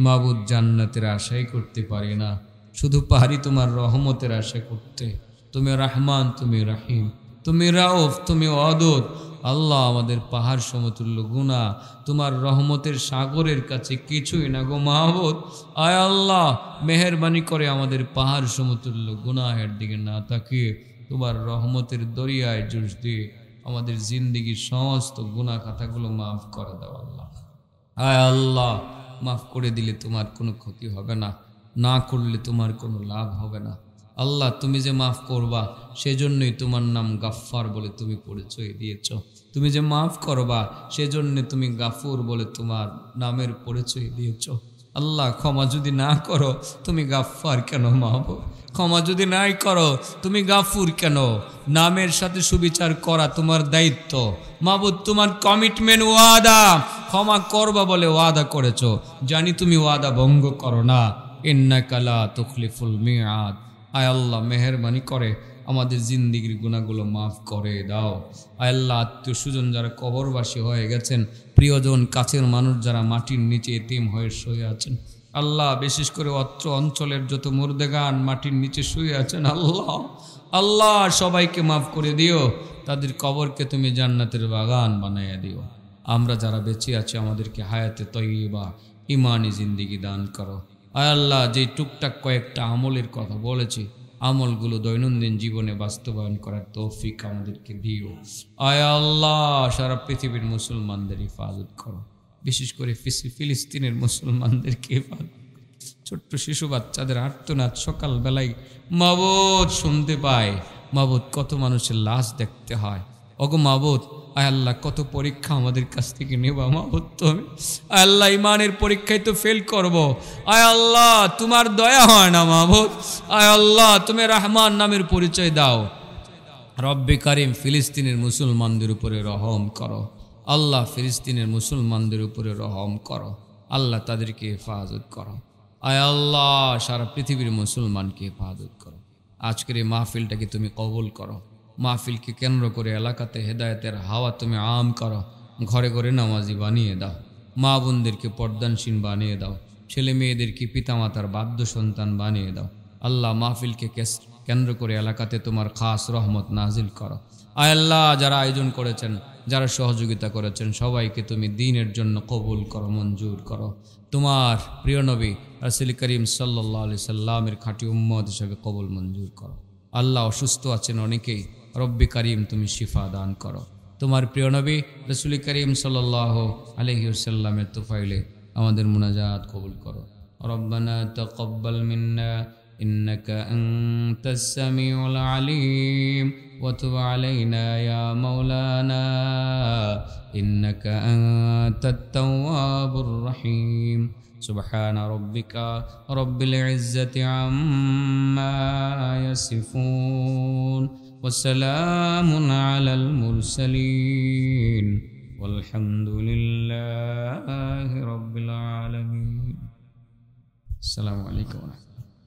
মাবুদ জান্নাতের আশাই করতে পারি না শুধু পারি তোমার রহমতের আশা করতে তুমি রহমান তুমি রহিম তুমি রাউফ তুমি ওয়াদুদ আল্লাহ আমাদের পাহাড় সমতুল্য গুনাহ তোমার রহমতের সাগরের কাছে কিছুই না গো মাহবুদ আয় আল্লাহ মেহেরবানি করে আমাদের পাহাড় সমতুল্য গুনাহের দিকে না তাকিয়ে তোমার রহমতের দরিয়ায় জুস দিয়ে আমাদের জিন্দেগির সমস্ত গুনাহ খাতাগুলো মাফ করে দাও আল্লাহ আয় আল্লাহ মাফ করে দিলে তোমার কোনো ক্ষতি হবে না না করলে তোমার কোনো লাভ হবে না আল্লাহ তুমি যে মাফ করবা সেজন্যই তোমার নাম গাফফার বলে তুমি পরিচয় দিয়েছ তুমি যে মাফ করবা সেজন্য তুমি গাফুর বলে তোমার নামের পরিচয় দিয়েছ আল্লাহ ক্ষমা যদি না করো তুমি গাফফার কেন মাহবুব ক্ষমা যদি নাই করো তুমি গাফুর কেন নামের সাথে সুবিচার করা তোমার দায়িত্ব মাহবুব তোমার কমিটমেন্ট ওয়াদা ক্ষমা করবা বলে ওয়াদা করেছো জানি তুমি ওয়াদা ভঙ্গ করো না ইন্নাকা লা তুখলিফুল মিআদ আয় আল্লাহ মেহেরবানি করে আমাদের জিন্দিগির গুনাহগুলো মাফ করে দাও আয় আল্লাহ আত্মীয় স্বজন যারা কবরবাসী হয়ে গেছেন প্রিয়জন কাছের মানুষ যারা মাটির নিচে এতিম হয়ে শুয়ে আছেন আল্লাহ বিশেষ করে অত্র অঞ্চলের যত মুর্দেগান মাটির নিচে শুয়ে আছেন আল্লাহ আল্লাহ সবাইকে মাফ করে দিও তাদের কবরকে তুমি জান্নাতের বাগান বানাইয়া দিও আমরা যারা বেঁচে আছি আমাদেরকে হায়াতে তয়্যিবা ঈমানি জিন্দেগি দান করো আয় আল্লাহ যে টুকটাক কয়েকটা আমলের কথা বলেছি আমলগুলো দৈনন্দিন জীবনে বাস্তবায়ন করার তৌফিক আমাদেরকে দিও আয় আল্লাহ সারা পৃথিবীর মুসলমানদের হিফাজত করো বিশেষ করে ফিলিস্তিনের মুসলমানদেরকে হিফাজত ছোট্ট শিশু বাচ্চাদের আর্তনাদ সকালবেলায় মাবুদ শুনতে পায় মাবুদ কত মানুষের লাশ দেখতে হয় ওগো মাবুদ আয় আল্লাহ কত পরীক্ষা আমাদের কাছ থেকে নেবা মাবুদ তুমি আয় আল্লাহ ইমানের পরীক্ষায় তো ফেল করব আয় আল্লাহ তোমার দয়া হয় না মাবুদ আয় আল্লাহ তুমি রহমান নামের পরিচয় দাও রব্বে কারিম ফিলিস্তিনের মুসলমানদের উপরে রহম করো আল্লাহ ফিলিস্তিনের মুসলমানদের উপরে রহম করো আল্লাহ তাদেরকে হেফাজত করো আয় আল্লাহ সারা পৃথিবীর মুসলমানকে হেফাজত করো আজকের এই মাহফিলটাকে তুমি কবুল করো মাহফিলকে কেন্দ্র করে এলাকাতে হেদায়েতের হাওয়া তুমি আম করো ঘরে ঘরে নামাজি বানিয়ে দাও মা বোনদেরকে পর্দানসীন বানিয়ে দাও ছেলে মেয়েদেরকে পিতামাতার বাধ্য সন্তান বানিয়ে দাও আল্লাহ মাহফিলকে কেন্দ্র করে এলাকাতে তোমার খাস রহমত নাজিল করো আয় আল্লাহ যারা আয়োজন করেছেন যারা সহযোগিতা করেছেন সবাইকে তুমি দ্বীনের জন্য কবুল করো মঞ্জুর করো তোমার প্রিয় নবী রাসূল করিম সাল্লাল্লাহু আলাইহি সাল্লামের খাঁটি উম্মত হিসেবে কবুল মঞ্জুর করো আল্লাহ অসুস্থ আছেন অনেকেই, রব্বে কারিম তুমি শিফা দান করো। তোমার প্রিয় নবী রাসূল করিম সাল্লাল্লাহু আলাইহি ওয়াসাল্লামের তুফাইলে আমাদের মুনাজাত কবুল করো। রব্বানা তাকাব্বাল মিন্না ইন্নাকা আনতাস সামিউল আলিম ওয়া তুব আলাইনা ইয়া মাওলানা ইন্নাকা আনতাত তাওয়াবুর রহিম। সুবহান রাব্বিকা রাব্বিল ইজ্জাতি আম্মা ইয়াসিফুন ওয়া সালামুন আলাল মুরসালিন ওয়ালহামদুলিল্লাহি রাব্বিল আলামিন। আসসালামু আলাইকুম।